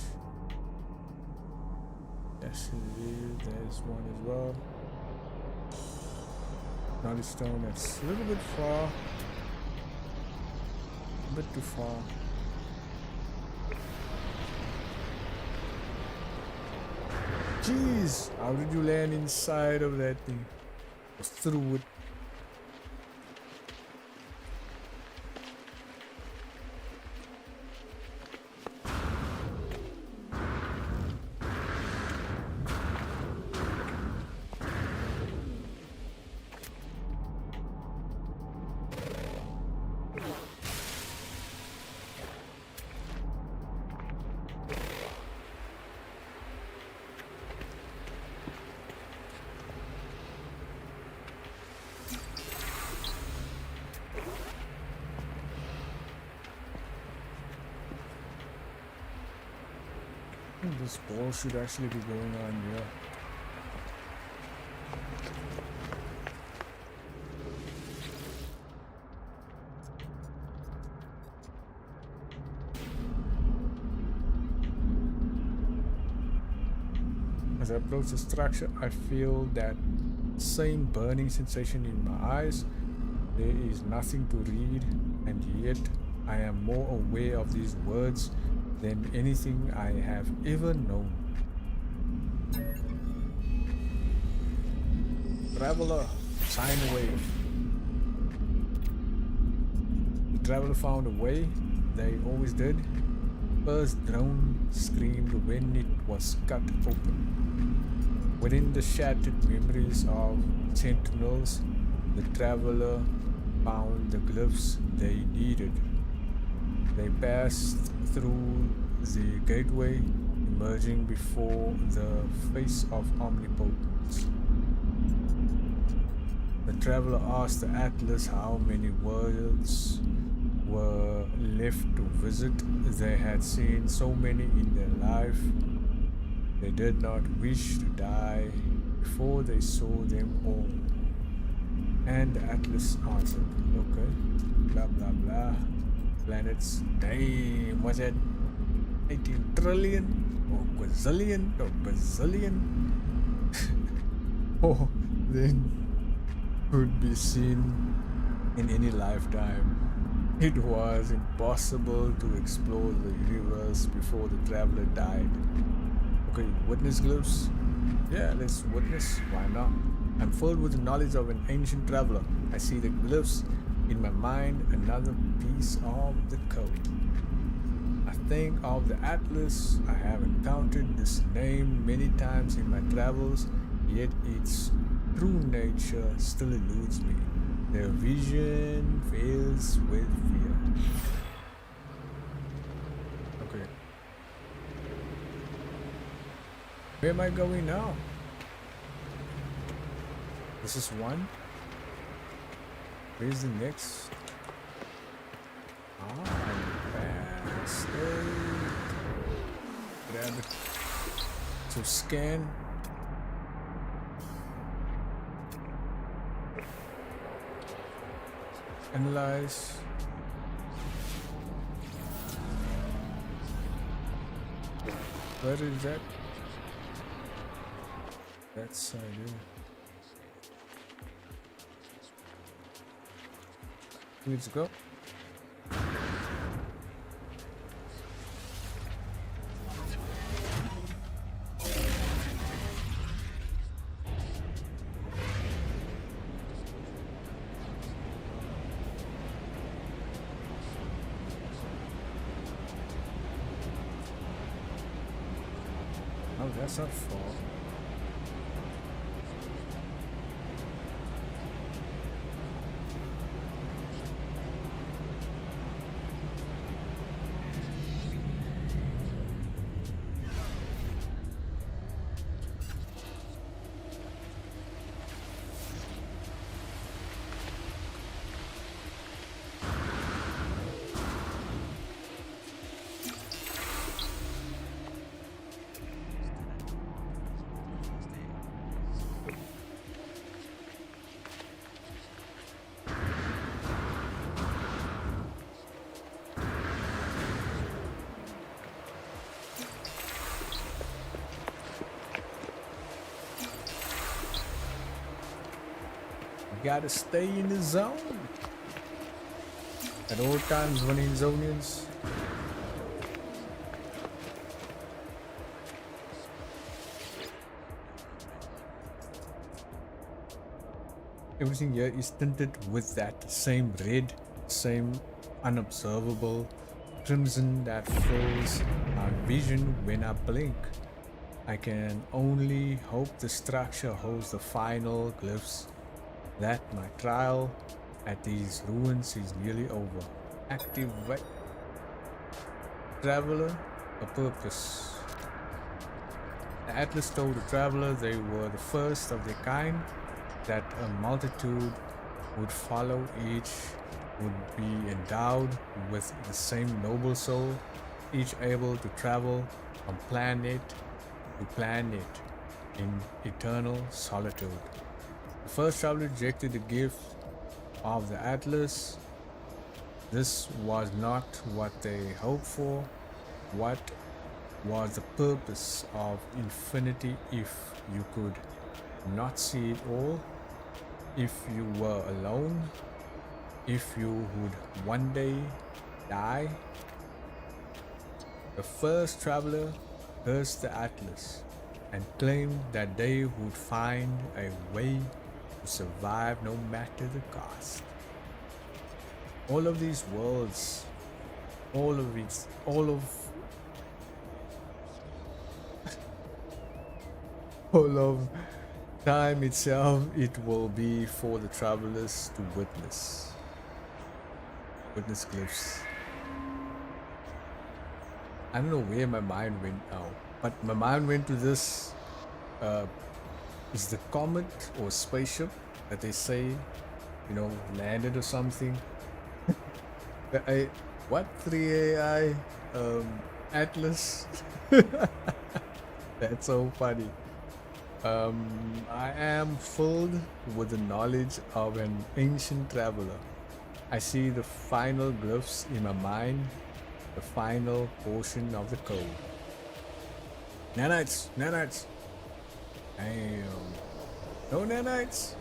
Speaker 3: Cash it is. There's one as well. Knowledge stone, that's a little bit far. A bit too far. Jeez, how did you land inside of that thing? Just through it. This ball should actually be going on here. As I approach the structure, I feel that same burning sensation in my eyes. There is nothing to read, and yet I am more aware of these words than anything I have ever known. Traveler, sign away. The traveler found a way, they always did. First drone screamed when it was cut open. Within the shattered memories of sentinels, the traveler found the glyphs they needed. They passed through the gateway, emerging before the face of omnipotence. The traveler asked the Atlas how many worlds were left to visit. They had seen so many in their life. They did not wish to die before they saw them all. And the Atlas answered, okay, blah blah blah. Planets, damn, was it 18 trillion or quazillion or bazillion? Oh, then could be seen in any lifetime. It was impossible to explore the universe before the traveler died. Okay, witness glyphs? Yeah, let's witness. Why not? I'm filled with the knowledge of an ancient traveler. I see the glyphs in my mind, another piece of the code. I think of the Atlas. I have encountered this name many times in my travels, yet its true nature still eludes me. Their vision fills with fear. Where am I going now? This is one. Where's the next? Fast. Grab it. So scan. Analyze. Where is that? That's idea. Let's go. Oh, that's not far. Gotta stay in the zone at all times, Vonenzonians. Everything here is tinted with that same red, same unobservable crimson that fills my vision when I blink. I can only hope the structure holds the final glyphs that my trial at these ruins is nearly over. Activate. Traveler, a purpose. The Atlas told the traveler they were the first of their kind, that a multitude would follow, each would be endowed with the same noble soul, each able to travel from planet to planet in eternal solitude. The first traveler rejected the gift of the Atlas. This was not what they hoped for. What was the purpose of infinity if you could not see it all? If you were alone? If you would one day die? The first traveler cursed the Atlas and claimed that they would find a way to survive no matter the cost. All of these worlds, all of time itself, it will be for the travelers to witness glyphs. I don't know where my mind went now, but my mind went to this. Is the comet or spaceship that they say, landed or something? What 3AI Atlas? That's so funny. I am filled with the knowledge of an ancient traveler. I see the final glyphs in my mind, the final portion of the code. Nanites! Damn. No nanites?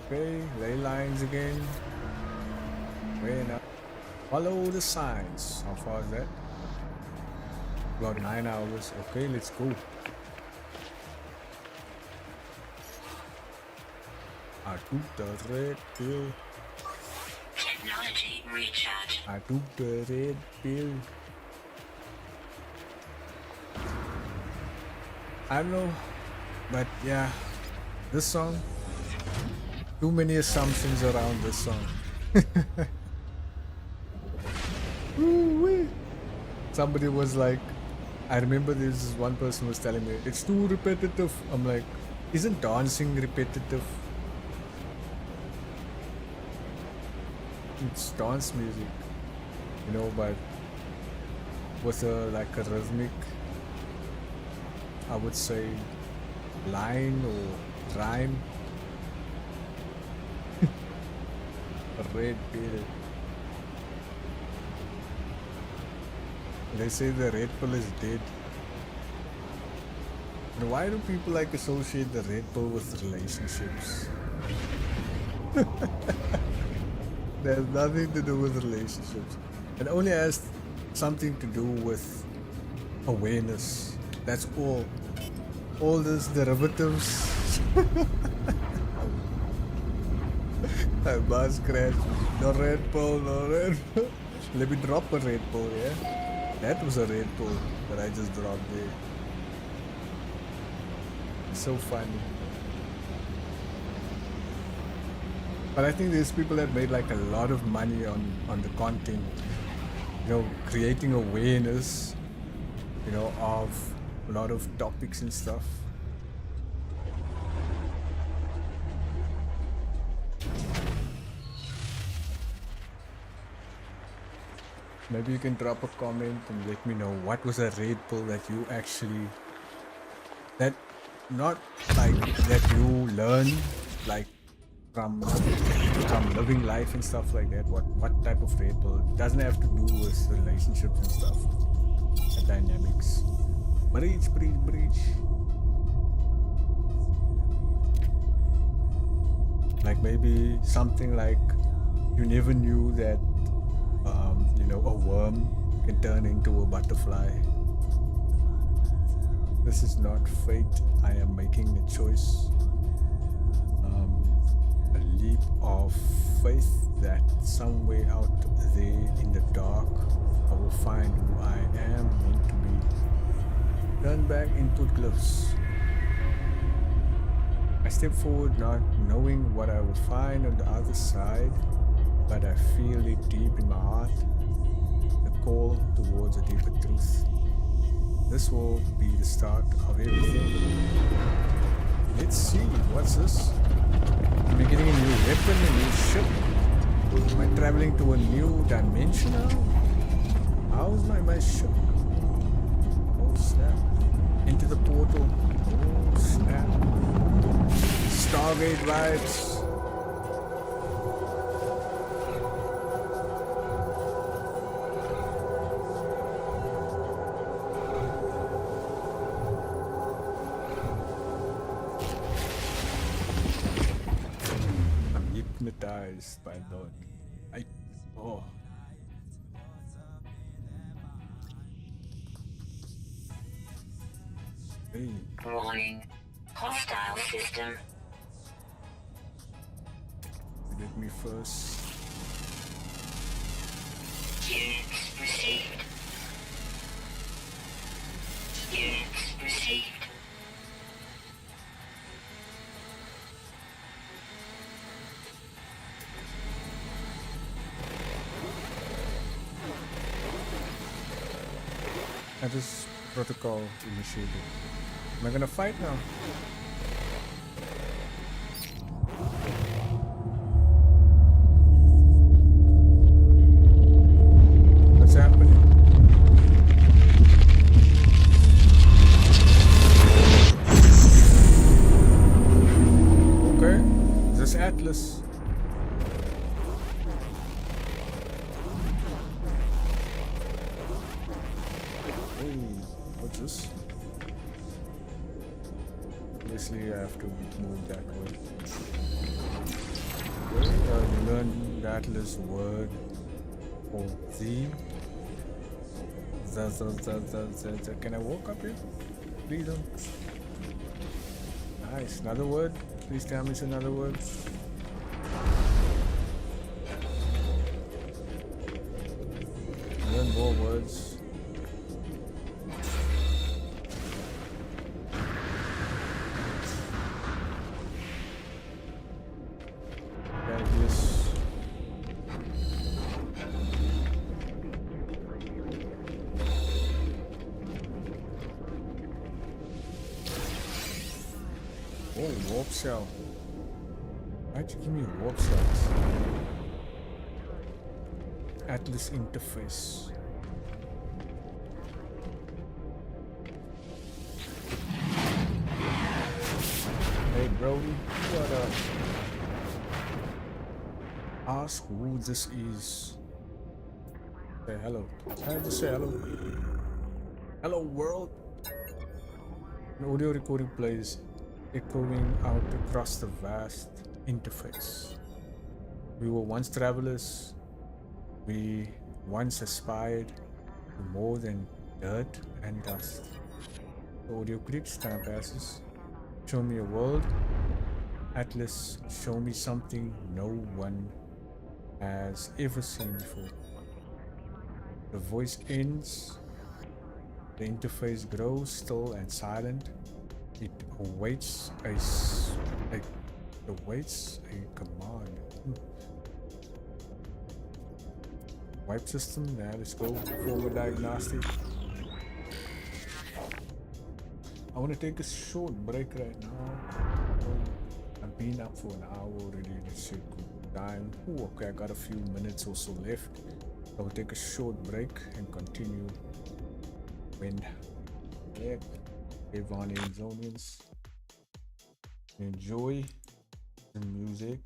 Speaker 3: Okay, ley lines again. Where now? Follow the signs. How far is that? About 9 hours. Okay, let's go. I took the red pill.
Speaker 4: Technology recharge.
Speaker 3: I took the red pill. I don't know, but yeah, this song, too many assumptions around this song. Ooh-wee. somebody was like, I remember this one person was telling me it's too repetitive. I'm like, isn't dancing repetitive? It's dance music, but with like a rhythmic, I would say, line or rhyme. A red pill. They say the red pill is dead. And why do people like associate the red pill with relationships? There's nothing to do with relationships. It only has something to do with awareness. That's all. All these derivatives. I must crash. No red pill, no red pill. Let me drop a red pill, yeah? That was a red pill that I just dropped there. It's so funny. But I think there's people that made like a lot of money on the content. Creating awareness, of a lot of topics and stuff. Maybe you can drop a comment and let me know what was a red pill that you actually, that not like that you learn like from living life and stuff like that. What type of red pill? It doesn't have to do with relationships and stuff. The dynamics. Breach. Like maybe something like you never knew that a worm can turn into a butterfly. This is not fate. I am making a choice. A leap of faith that somewhere out there in the dark I will find who I am meant to be. Turn back input glyphs. I step forward not knowing what I will find on the other side, but I feel it deep in my heart, the call towards a deeper truth. This will be the start of everything. Let's see, what's this? Am I getting a new weapon, a new ship? Am I traveling to a new dimension now? How's my ship? Oh snap. Into the portal. Oh snap. Stargate vibes. Hypnotized by Lord. Hey.
Speaker 4: Warning. Hostile system.
Speaker 3: Let me first.
Speaker 4: Units received. Units received.
Speaker 3: That is protocol initiated. Am I gonna fight now? What's happening? Okay, this Atlas. Hey, what's this? Obviously, I have to move that way. Okay, learn the Atlas word for theme. Can I walk up here? Please don't. Nice. Another word. Please tell me it's another word. Learn more words. Oh, warp cell. Why'd you give me warp cells? Atlas interface. Hey, Brody, what up? Ask who this is. Say hello. I just say hello. Hello, world. An audio recording plays echoing out across the vast interface. We were once travelers. We once aspired to more than dirt and dust. The audio critics, time passes. Show me a world. Atlas, show me something no one has ever seen before. The voice ends. The interface grows still and silent. It awaits a command. Wipe system. Now let's go. Forward diagnostic. I want to take a short break right now. I've been up for an hour already. Let's say good time. Ooh, okay, I got a few minutes or so left. I will take a short break and continue when back. Hey, Vonenzonians, enjoy the music.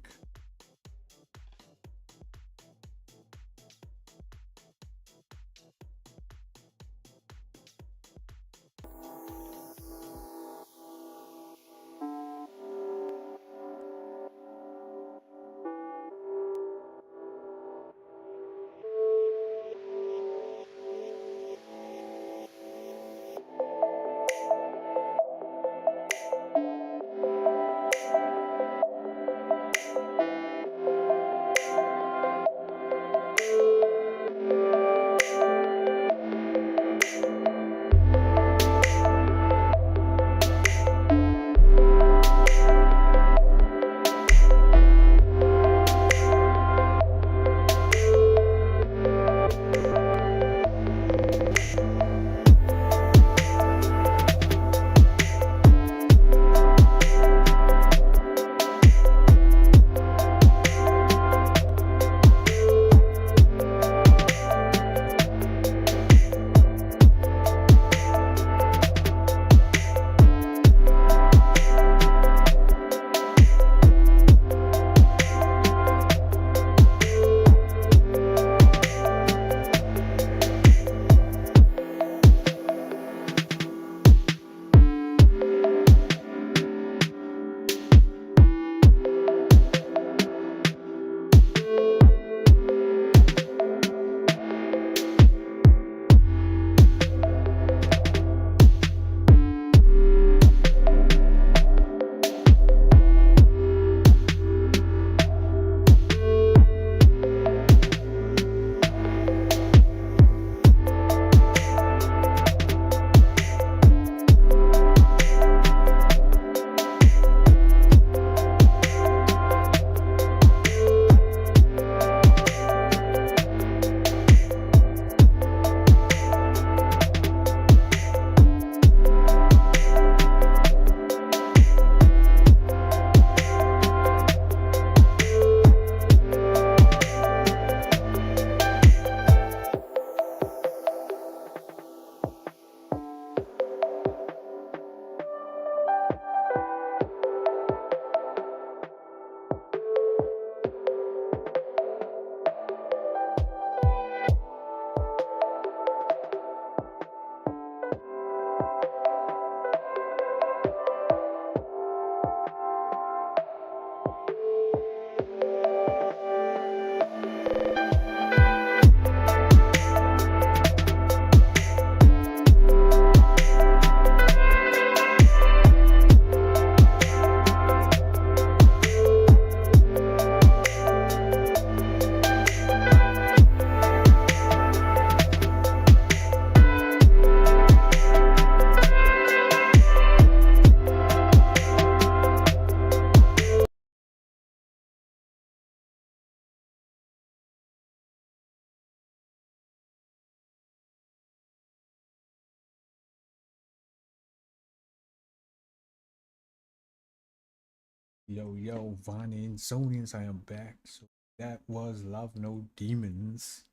Speaker 3: Yo, Vonenzo, I am back. So that was Love No Demons,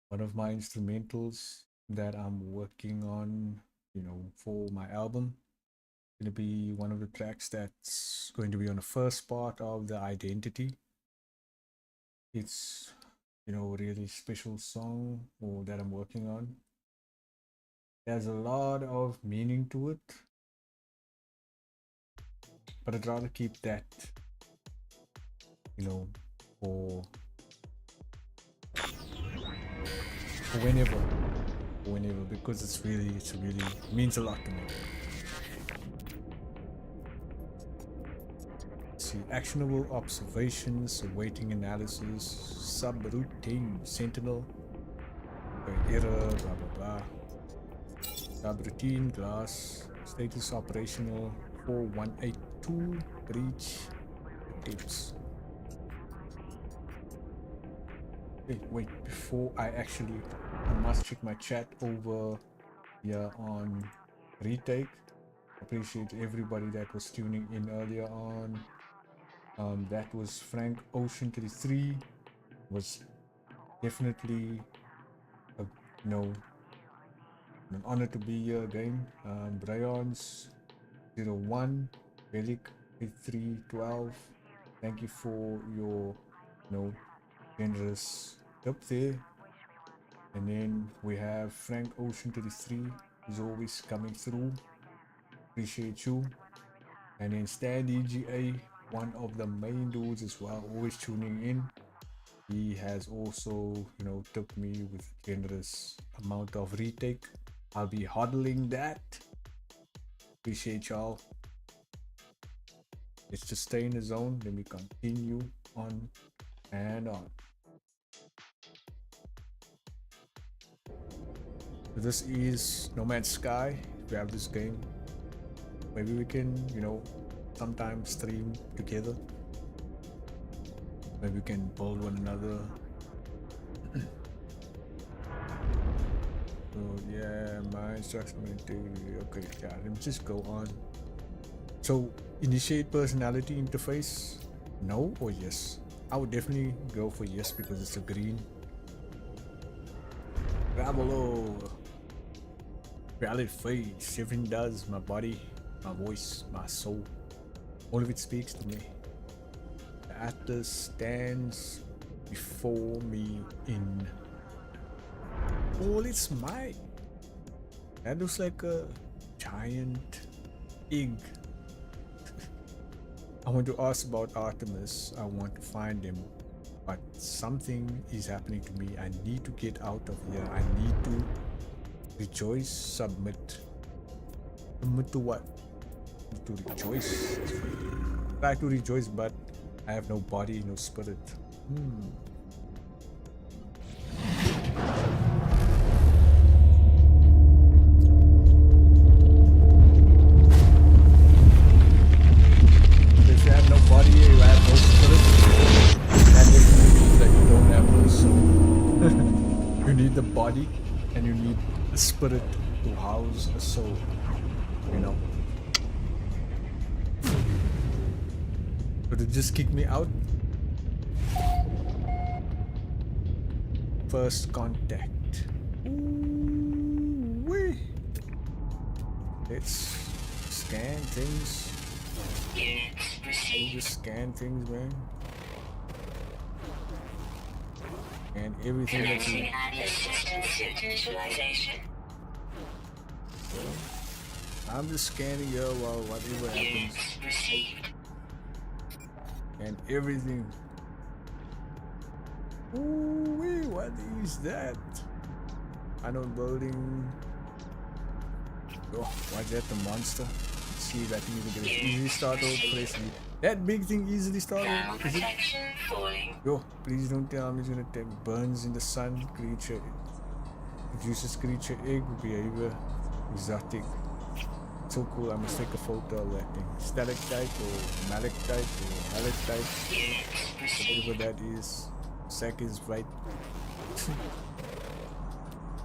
Speaker 3: one of my instrumentals that I'm working on, for my album. Gonna be one of the tracks that's going to be on the first part of the Identity. It's, a really special song or that I'm working on. There's a lot of meaning to it, but I'd rather keep that, you know, for whenever, because it's really means a lot to me. Let's see, actionable observations, awaiting analysis, subroutine, sentinel, error, blah blah blah. Subroutine, glass, status operational, 4182, breach, tips. Wait, before I must check my chat over here on retake. Appreciate everybody that was tuning in earlier on. That was Frank Ocean 33. Was definitely an honor to be here again. Bryons 01, Belic 8312. Thank you for your generous tip there. And then we have Frank Ocean 33, who's always coming through. Appreciate you. And then Stan DGA, one of the main dudes as well, always tuning in. He has also, tipped me with generous amount of retake. I'll be hodling that. Appreciate y'all. Let's just stay in the zone. Let me continue on and on. So this is No Man's Sky. If you have this game, maybe we can, sometime stream together. Maybe we can build one another. So yeah, my instruction okay, yeah, let me just go on. So initiate personality interface, no or yes? I would definitely go for yes because it's a green. Ravelo, valid face, everything does, my body, my voice, my soul, all of it speaks to me. The Atlas stands before me in all its might. That looks like a giant egg. I want to ask about Artemis. I want to find him, but something is happening to me. I need to get out of here. I need to rejoice, submit. Submit to what? To rejoice. Try to rejoice, but I have no body, no spirit. If you have no body, you have no spirit. That definitely means that you don't have no soul. You need the body and you need the spirit to house a soul. But it just kicked me out. First contact. Ooh-wee. Let's scan things.
Speaker 4: Units received.
Speaker 3: Just scan things, man. And everything that you.
Speaker 4: Commencing assistant suit initialization.
Speaker 3: I'm just scanning here while whatever happens.
Speaker 4: Units received.
Speaker 3: And everything. Ooh, what is that? I know building. Oh, what's that? The monster. Let's see if I can even get it. Easily start out, press lead. That big thing easily started.
Speaker 4: Thermal protection falling.
Speaker 3: Yo, please don't tell me it's gonna take burns in the sun. Creature produces creature egg behavior. Exotic. So cool, I must take a photo of that thing. Stalactite or malactite or malactite.
Speaker 4: Units received.
Speaker 3: Whatever that is. Sack is right.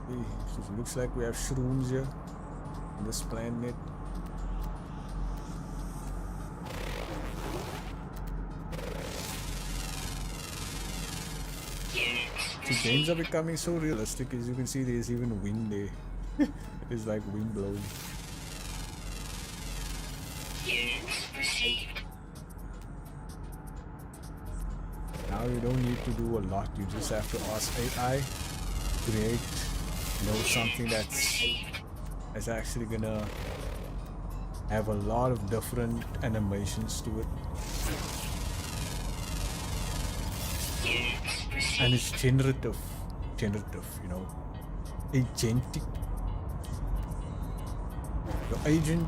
Speaker 3: Hey, so it looks like we have shrooms here on this planet. games are becoming so realistic. As you can see, there's even wind there. It's like wind blowing.
Speaker 4: Units received.
Speaker 3: Now you don't need to do a lot. You just have to ask AI, create, something that's actually gonna have a lot of different animations to it.
Speaker 4: Units received.
Speaker 3: And it's generative, agentic. Your agent,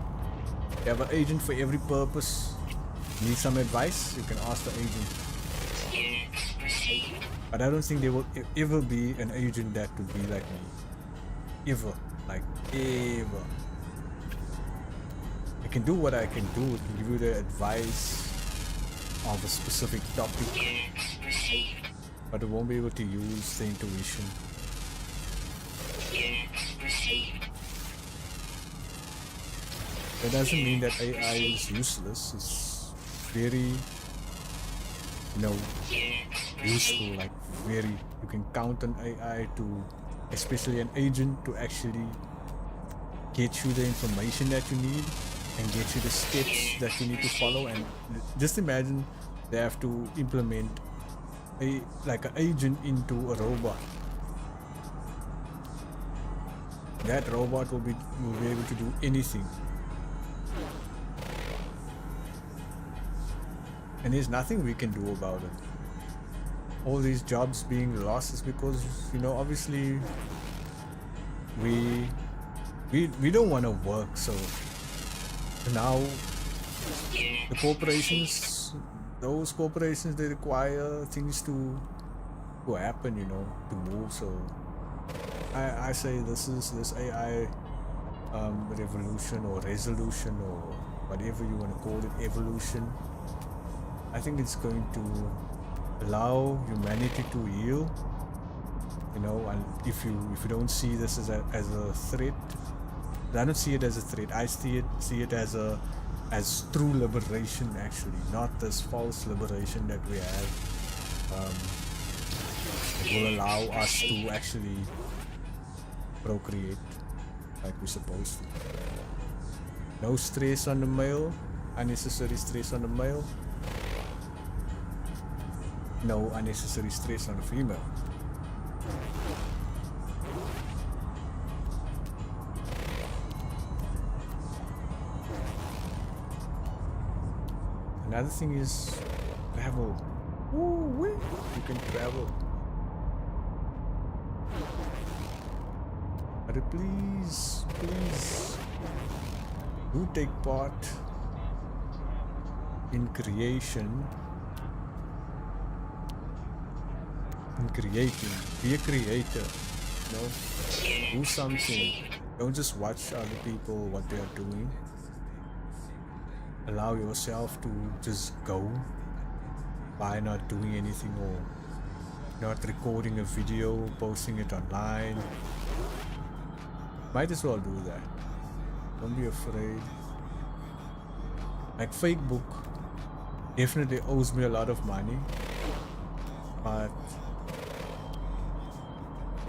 Speaker 3: you have an agent for every purpose. Need some advice? You can ask the agent.
Speaker 4: Units received.
Speaker 3: But I don't think there will ever be an agent that would be like me. Ever. Like, ever. I can do what I can do. I can give you the advice of a specific topic.
Speaker 4: Units received.
Speaker 3: But I won't be able to use the intuition.
Speaker 4: Units received.
Speaker 3: That doesn't mean that AI is useless. It's very, useful. Like very, you can count on AI to, especially an agent, to actually get you the information that you need and get you the steps that you need to follow. And just imagine they have to implement an agent into a robot. That robot will be able to do anything. And there's nothing we can do about it. All these jobs being lost is because, obviously we don't want to work. So now the corporations, those corporations, they require things to happen, to move. So I say this AI revolution or resolution or whatever you want to call it, evolution, I think it's going to allow humanity to heal, and if you don't see this as a threat, I don't see it as a threat. I see it as true liberation, actually, not this false liberation that we have. It will allow us to actually procreate like we're supposed to. No stress on the male, unnecessary stress on the male. No unnecessary stress on the female. Another thing is travel. Ooh, you can travel. But please do take part in creation. In creating. Be a creator. Do something. Don't just watch other people what they are doing. Allow yourself to just go by not doing anything or not recording a video, posting it online. Might as well do that. Don't be afraid. Like Facebook definitely owes me a lot of money, but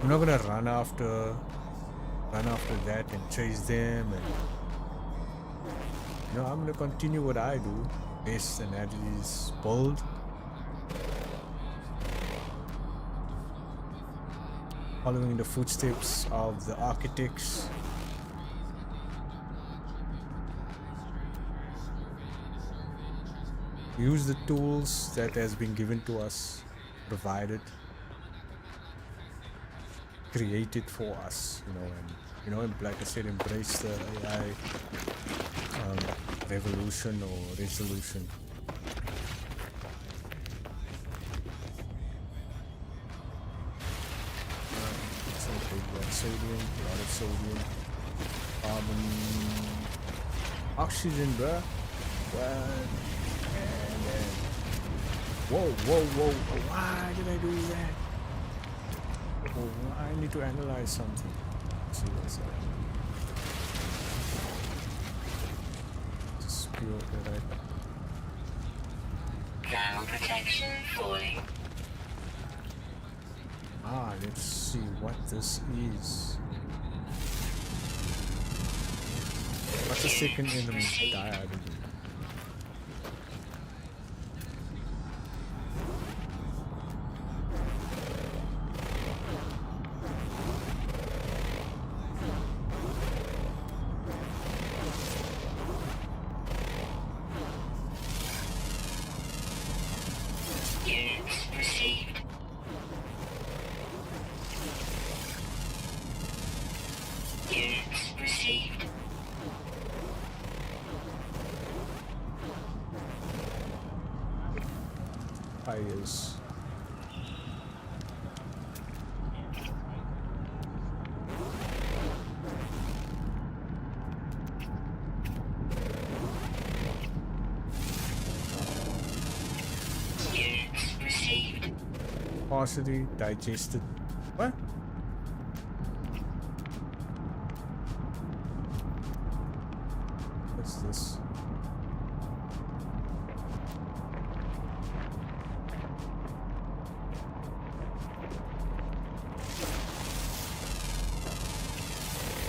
Speaker 3: I'm not gonna run after that and chase them, and I'm gonna continue what I do best, and that is build. Following in the footsteps of the architects. Use the tools that has been given to us, provided, created for us, and like I said, embrace the AI revolution or resolution. Sodium, a lot of sodium, carbon, oxygen, bruh. And then, whoa! Why did I do that? Oh, I need to analyze something. Let's see what's that. Just pure right.
Speaker 4: Ground protection falling.
Speaker 3: Let's see what this is. What's the second enemy die, I believe.
Speaker 4: Units received. Units received.
Speaker 3: Fires.
Speaker 4: Units received.
Speaker 3: Partially digested. What? What's this?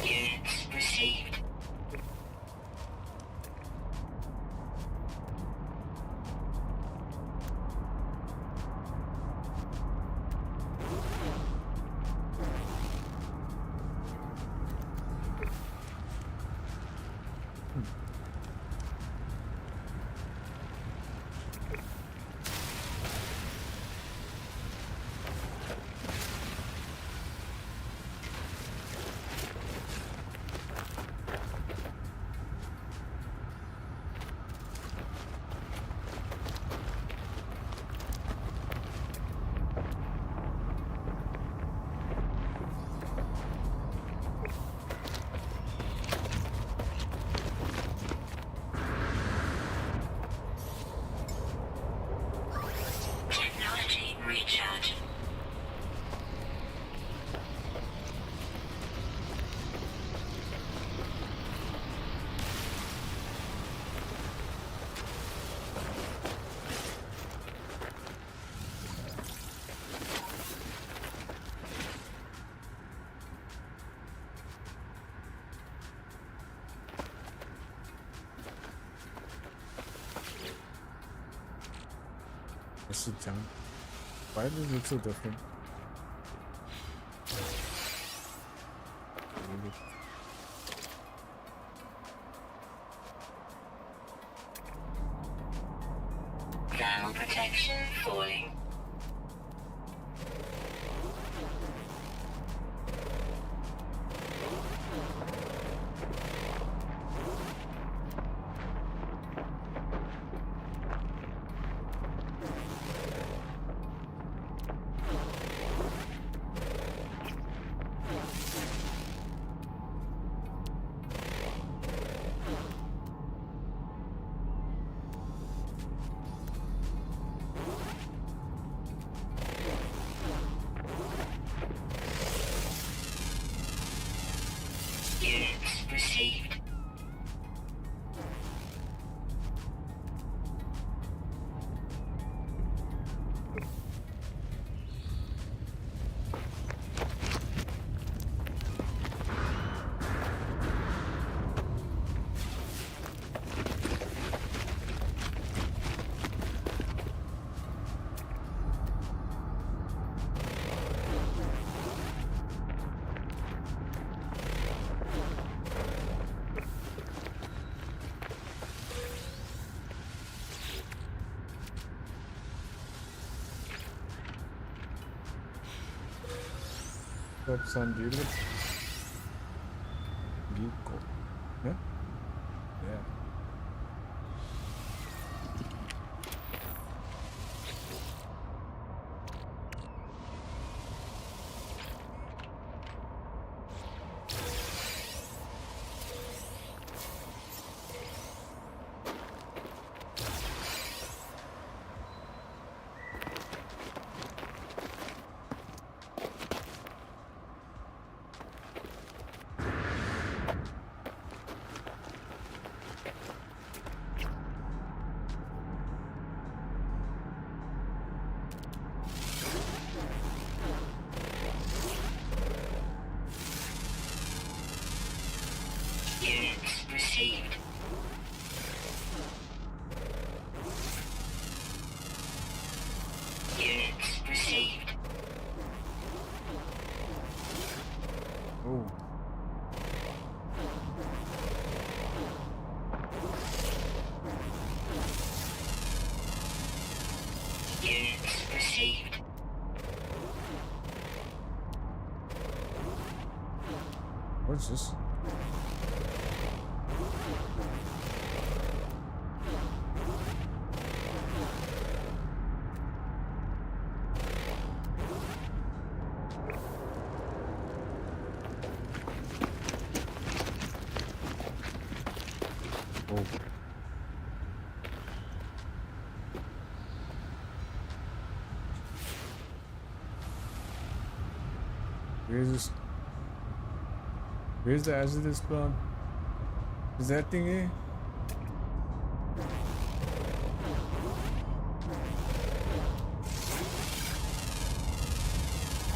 Speaker 4: Units received. Technology recharge.
Speaker 3: This is junk. Why does it look so different? Really?
Speaker 4: Thermal protection falling. Units received.
Speaker 3: That's unreal. Geeko. Yeah? Yeah.
Speaker 4: received. Units received.
Speaker 3: Oh.
Speaker 4: Units received.
Speaker 3: What's this? Oh. Where's this? Where's the hazardous plant? Is that thing here?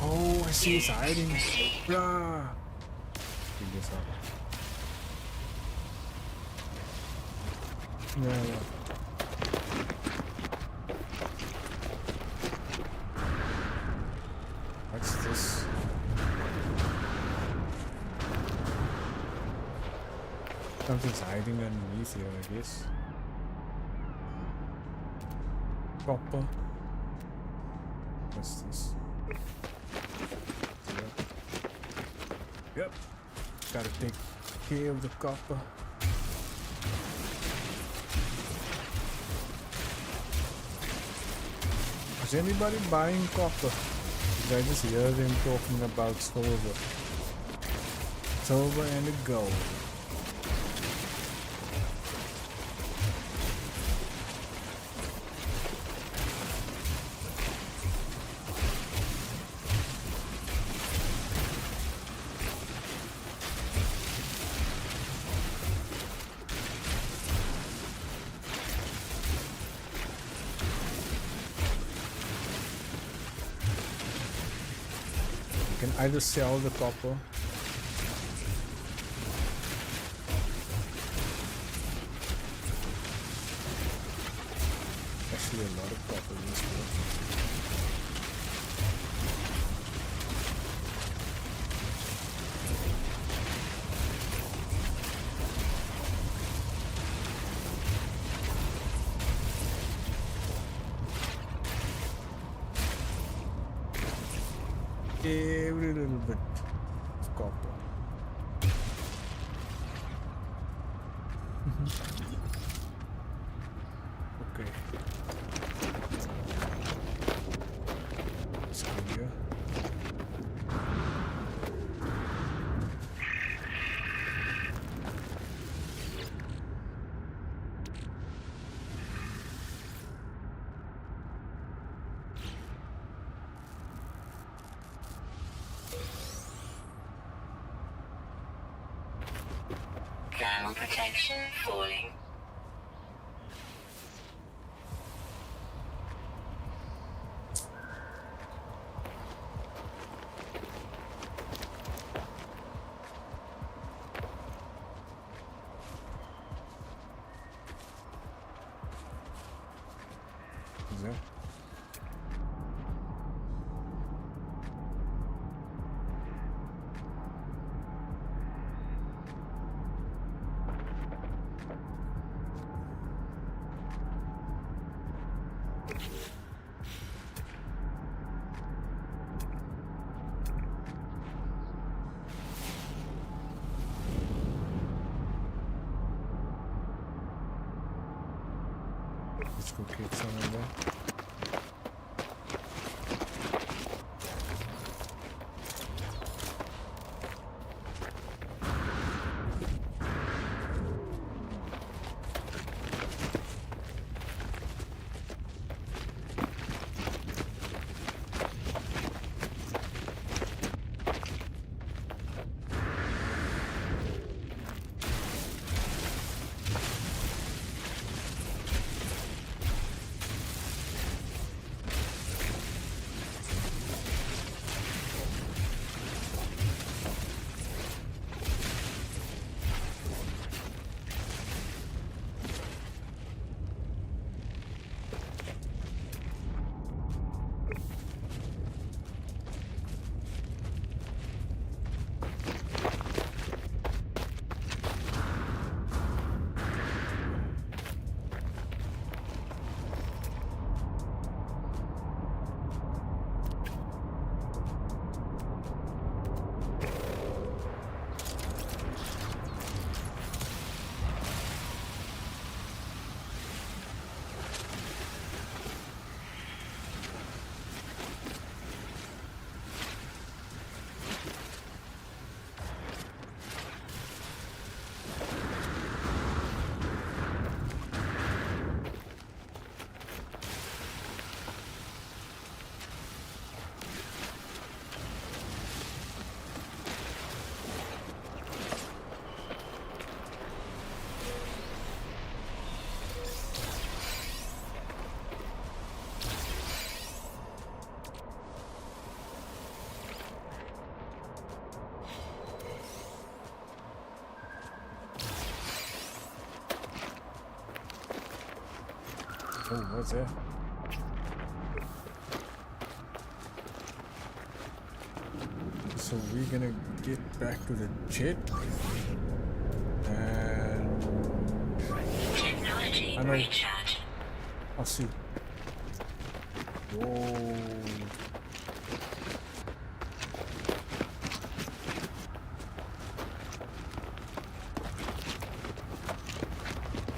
Speaker 3: Oh, I see it's hiding. Bruh. Pick this up. Yeah. What's this? Something's hiding underneath here, I guess. Copper. What's this? Yep. Gotta take care of the copper. Is anybody buying copper? Did I just hear them talking about silver? Silver and the gold. Can either sell the copper. Actually, a lot of copper in this world. Every little bit of copper. Okay. Let's go here.
Speaker 4: Thermal protection falling.
Speaker 3: Is that? Let's go get some of that. Oh, what's that? So we're gonna get back to the jet and
Speaker 4: Technology
Speaker 3: I know.
Speaker 4: recharge.
Speaker 3: I'll see. Whoa.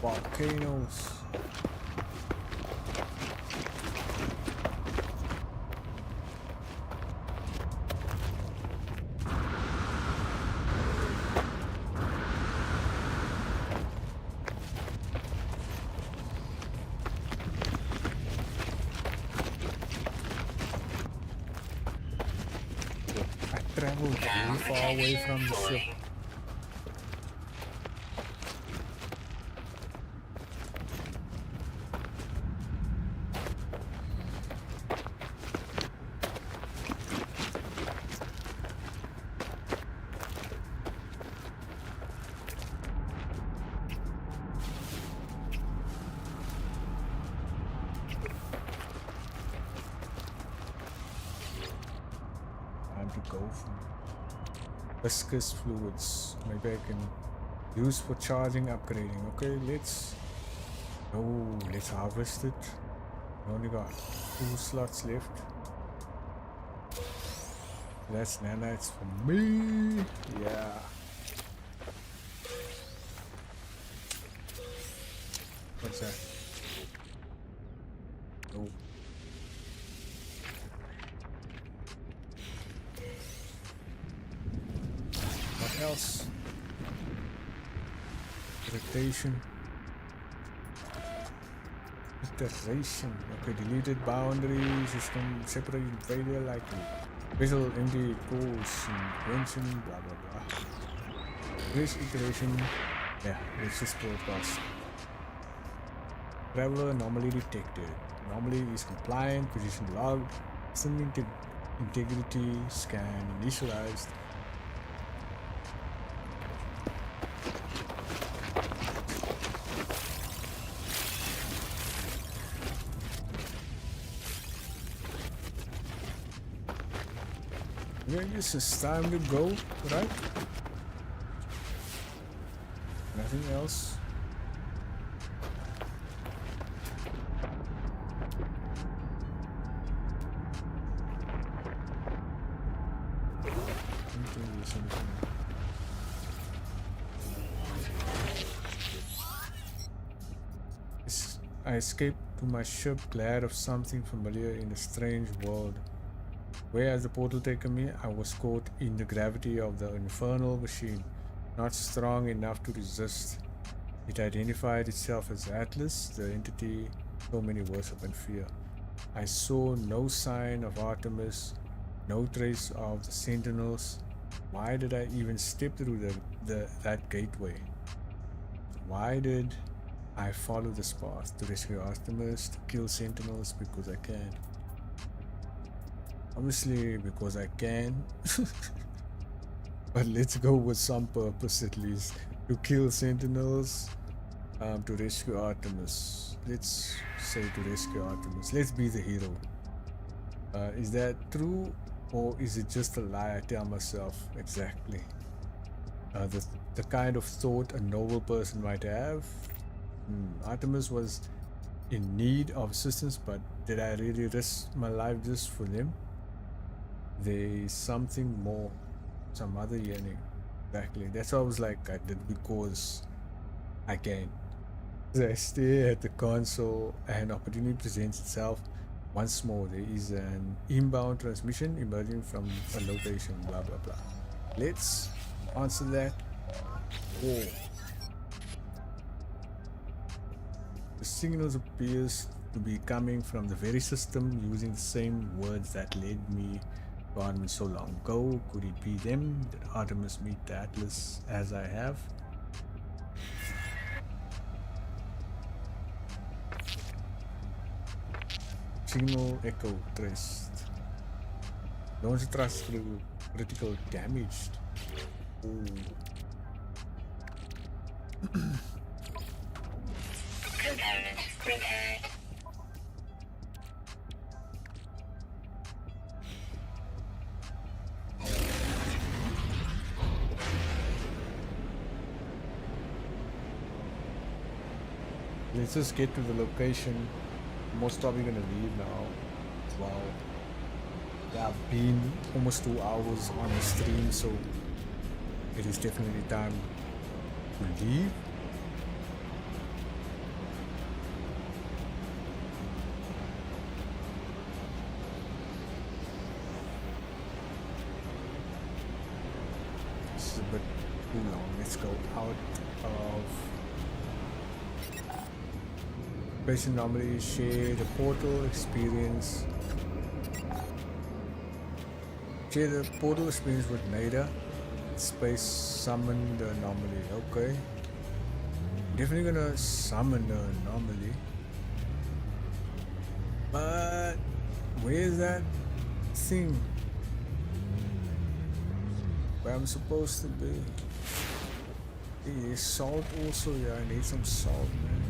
Speaker 3: Volcanoes. I traveled very far away from the ship. Time to go for viscous fluids. Maybe I can use for charging, upgrading. Okay, let's harvest it. We only got 2 slots left. That's nanites for me. Yeah. What's that? Oh. What else? Rotation. Iteration. Okay, deleted boundary system separated radio likely. Visual empty pools, invention, blah blah blah. This iteration, yeah, it's just broadcast. Traveler anomaly detected. Anomaly is compliant, position logged, system integrity scan initialized. I guess it's time to go, right? Nothing else. I escaped to my ship, glad of something familiar in a strange world. Where has the portal taken me? I was caught in the gravity of the infernal machine, not strong enough to resist. It identified itself as Atlas, the entity so many worship and fear. I saw no sign of Artemis, no trace of the Sentinels. Why did I even step through that gateway? Why did I follow this path? To rescue Artemis, to kill Sentinels because I can. Obviously because I can. But let's go with some purpose at least. To kill Sentinels, to rescue Artemis. Let's say to rescue Artemis. Let's be the hero. Is that true, or is it just a lie I tell myself? Exactly. The kind of thought a noble person might have. Artemis was in need of assistance, but did I really risk my life just for them? There's something more, some other yearning. Exactly. That's why I was like, I did because I can. As I stare at the console, an opportunity presents itself once more. There is an inbound transmission emerging from a location, blah blah blah. Let's answer that. Oh. The signals appears to be coming from the very system using the same words that led me to Artemis so long ago. Could it be them? Did Artemis meet the Atlas as I have? Signal echo traced. Don't trust through critical damage. Ooh.
Speaker 4: Component repaired.
Speaker 3: Let's just get to the location. Most probably gonna leave now. Wow. Yeah, I've been almost 2 hours on the stream, so it is definitely time to leave. This is a bit too long. Let's go out of. Patient normally share the portal experience. Share the portal experience with Nada. Space summon the anomaly. Okay. Definitely gonna summon the anomaly. But where's that thing? Where I'm supposed to be? Hey, salt also, yeah, I need some salt, man.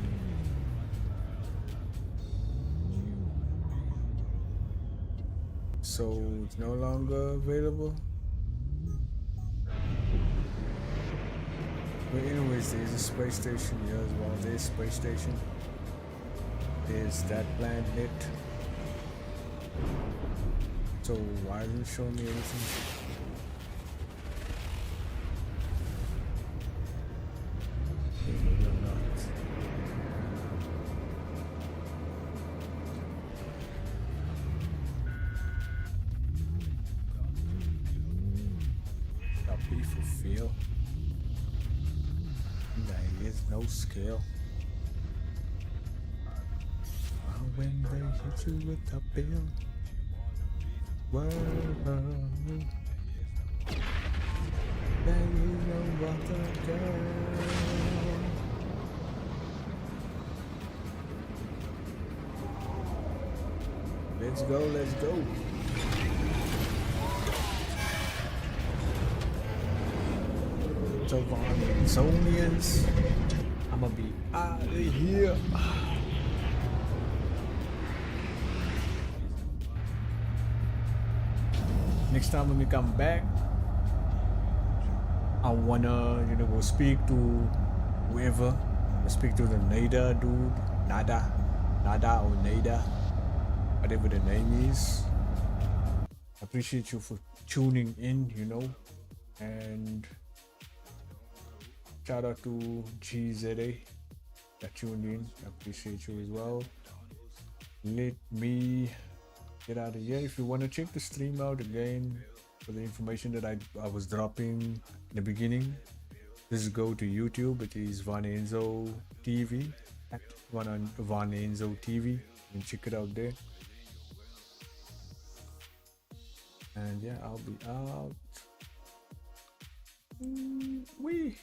Speaker 3: So it's no longer available. But anyways, there's a space station here as well. There's a space station. There's that planet. So why isn't it showing me anything? Maybe I'm not. Copy fulfill. There is no skill. When they hit you with a bill. Whoa. There is no other girl. Let's go, let's go. So Vonenzonians, I'ma be out of here. Next time when we come back, I wanna, go speak to whoever. Speak to the Nada dude, Nada or Nada, whatever the name is. I appreciate you for tuning in, and shout out to GZA that tuned in. I appreciate you as well. Let me get out of here. If you want to check the stream out again for the information that I was dropping in the beginning, just go to YouTube. It is Vonenzo TV at Vonenzo TV and check it out there. And yeah, I'll be out. Wee.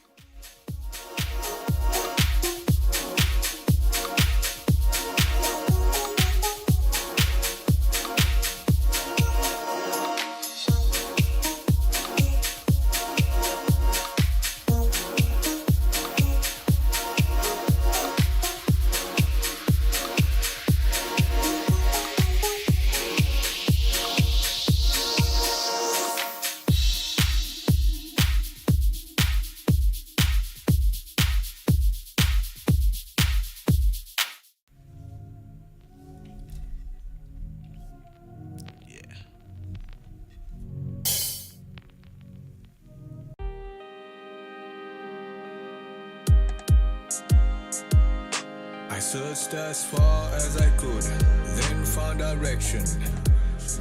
Speaker 1: I searched as far as I could, then found direction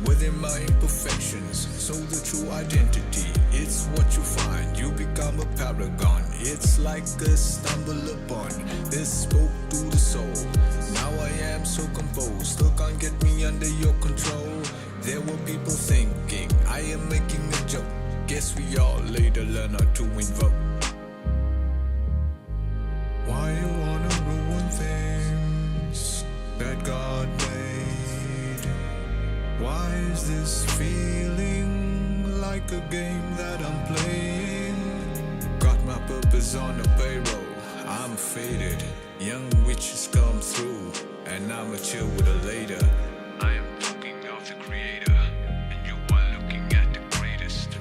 Speaker 1: within my imperfections. So the true identity, it's what you find. You become a paragon. It's like a stumble upon. This spoke to the soul. Now I am so composed. Still can't get me under your control. There were people thinking I am making a joke. Guess we all later learn how to invoke. Why you wanna ruin things that God made? Why is this feeling like a game that I'm playing? Got my purpose on the payroll. I'm faded. Young witches come through, and I'ma chill with her later. I am talking of the creator, and you are looking at the greatest.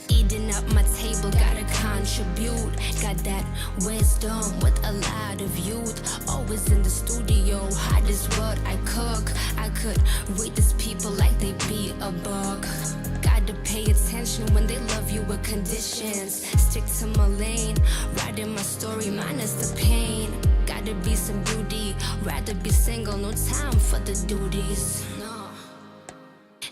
Speaker 5: Eating up my table, got a con contribute. Got that wisdom with a lot of youth. Always in the studio, hot is what I cook. I could read these people like they be a book. Gotta pay attention when they love you with conditions. Stick to my lane, writing my story minus the pain. Gotta be some beauty, rather be single, no time for the duties. No.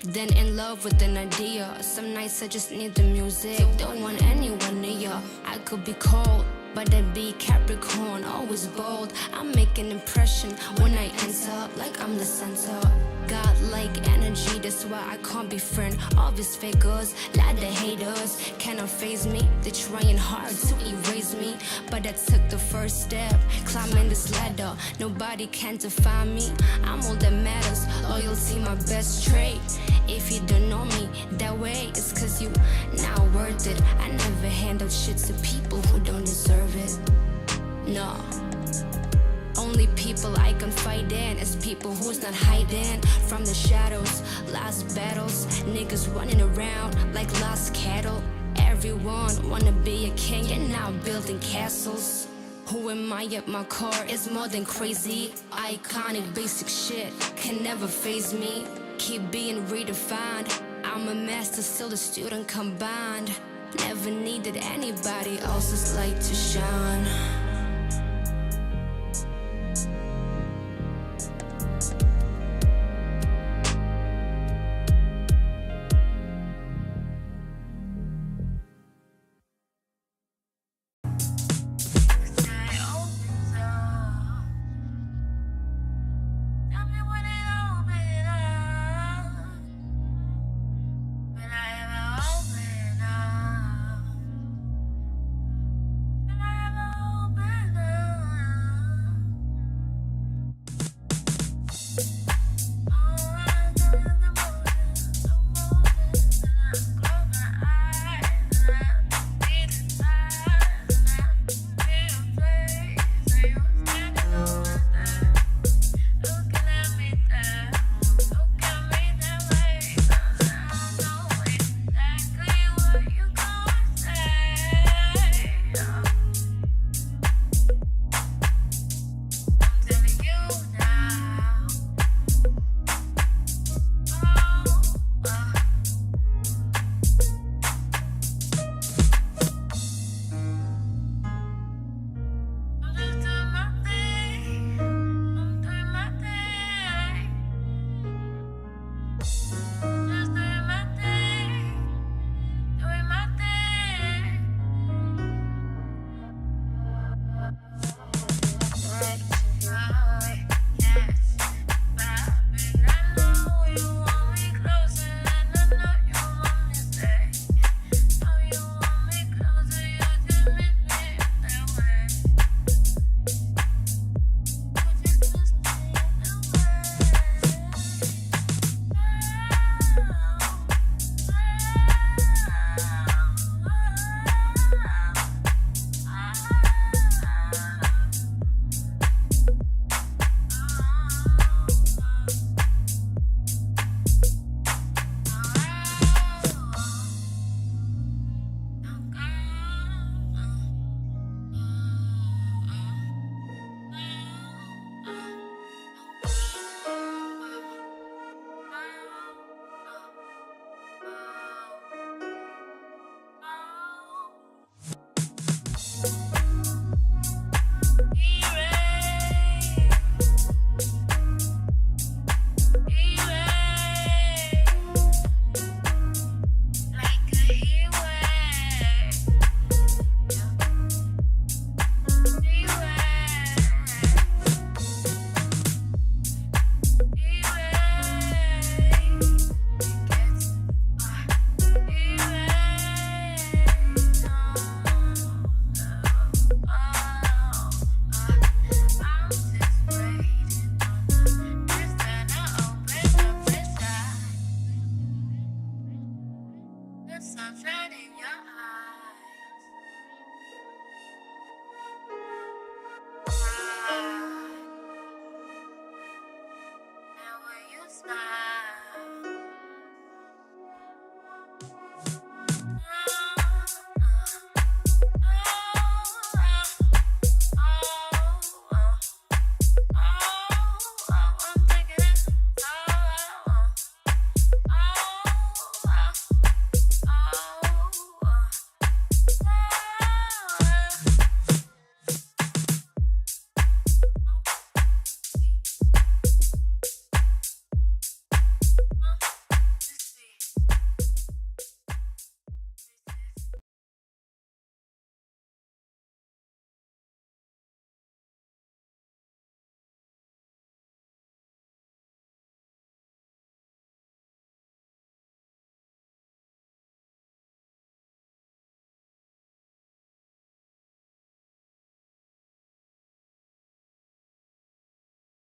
Speaker 5: Then in love with an idea. Some nights I just need the music. Don't want anyone near. I could be cold, but I be Capricorn, always bold. I make an impression when I enter, like I'm the center. God-like energy, that's why I can't be friend of these figures. Lot of haters cannot faze me. They trying hard to erase me, but I took the first step, climbing this ladder. Nobody can define me. I'm all that matters. Loyalty, my best trait. If you don't know me that way, it's cause you not worth it. I never hand out shit to people who don't deserve it. No. Only people I confide in is people who's not hiding from the shadows. Lost battles, niggas running around like lost cattle. Everyone wanna be a king and now building castles. Who am I at my core is more than crazy. Iconic basic shit can never faze me. Keep being redefined. I'm a master, still a student combined. Never needed anybody else's light to shine.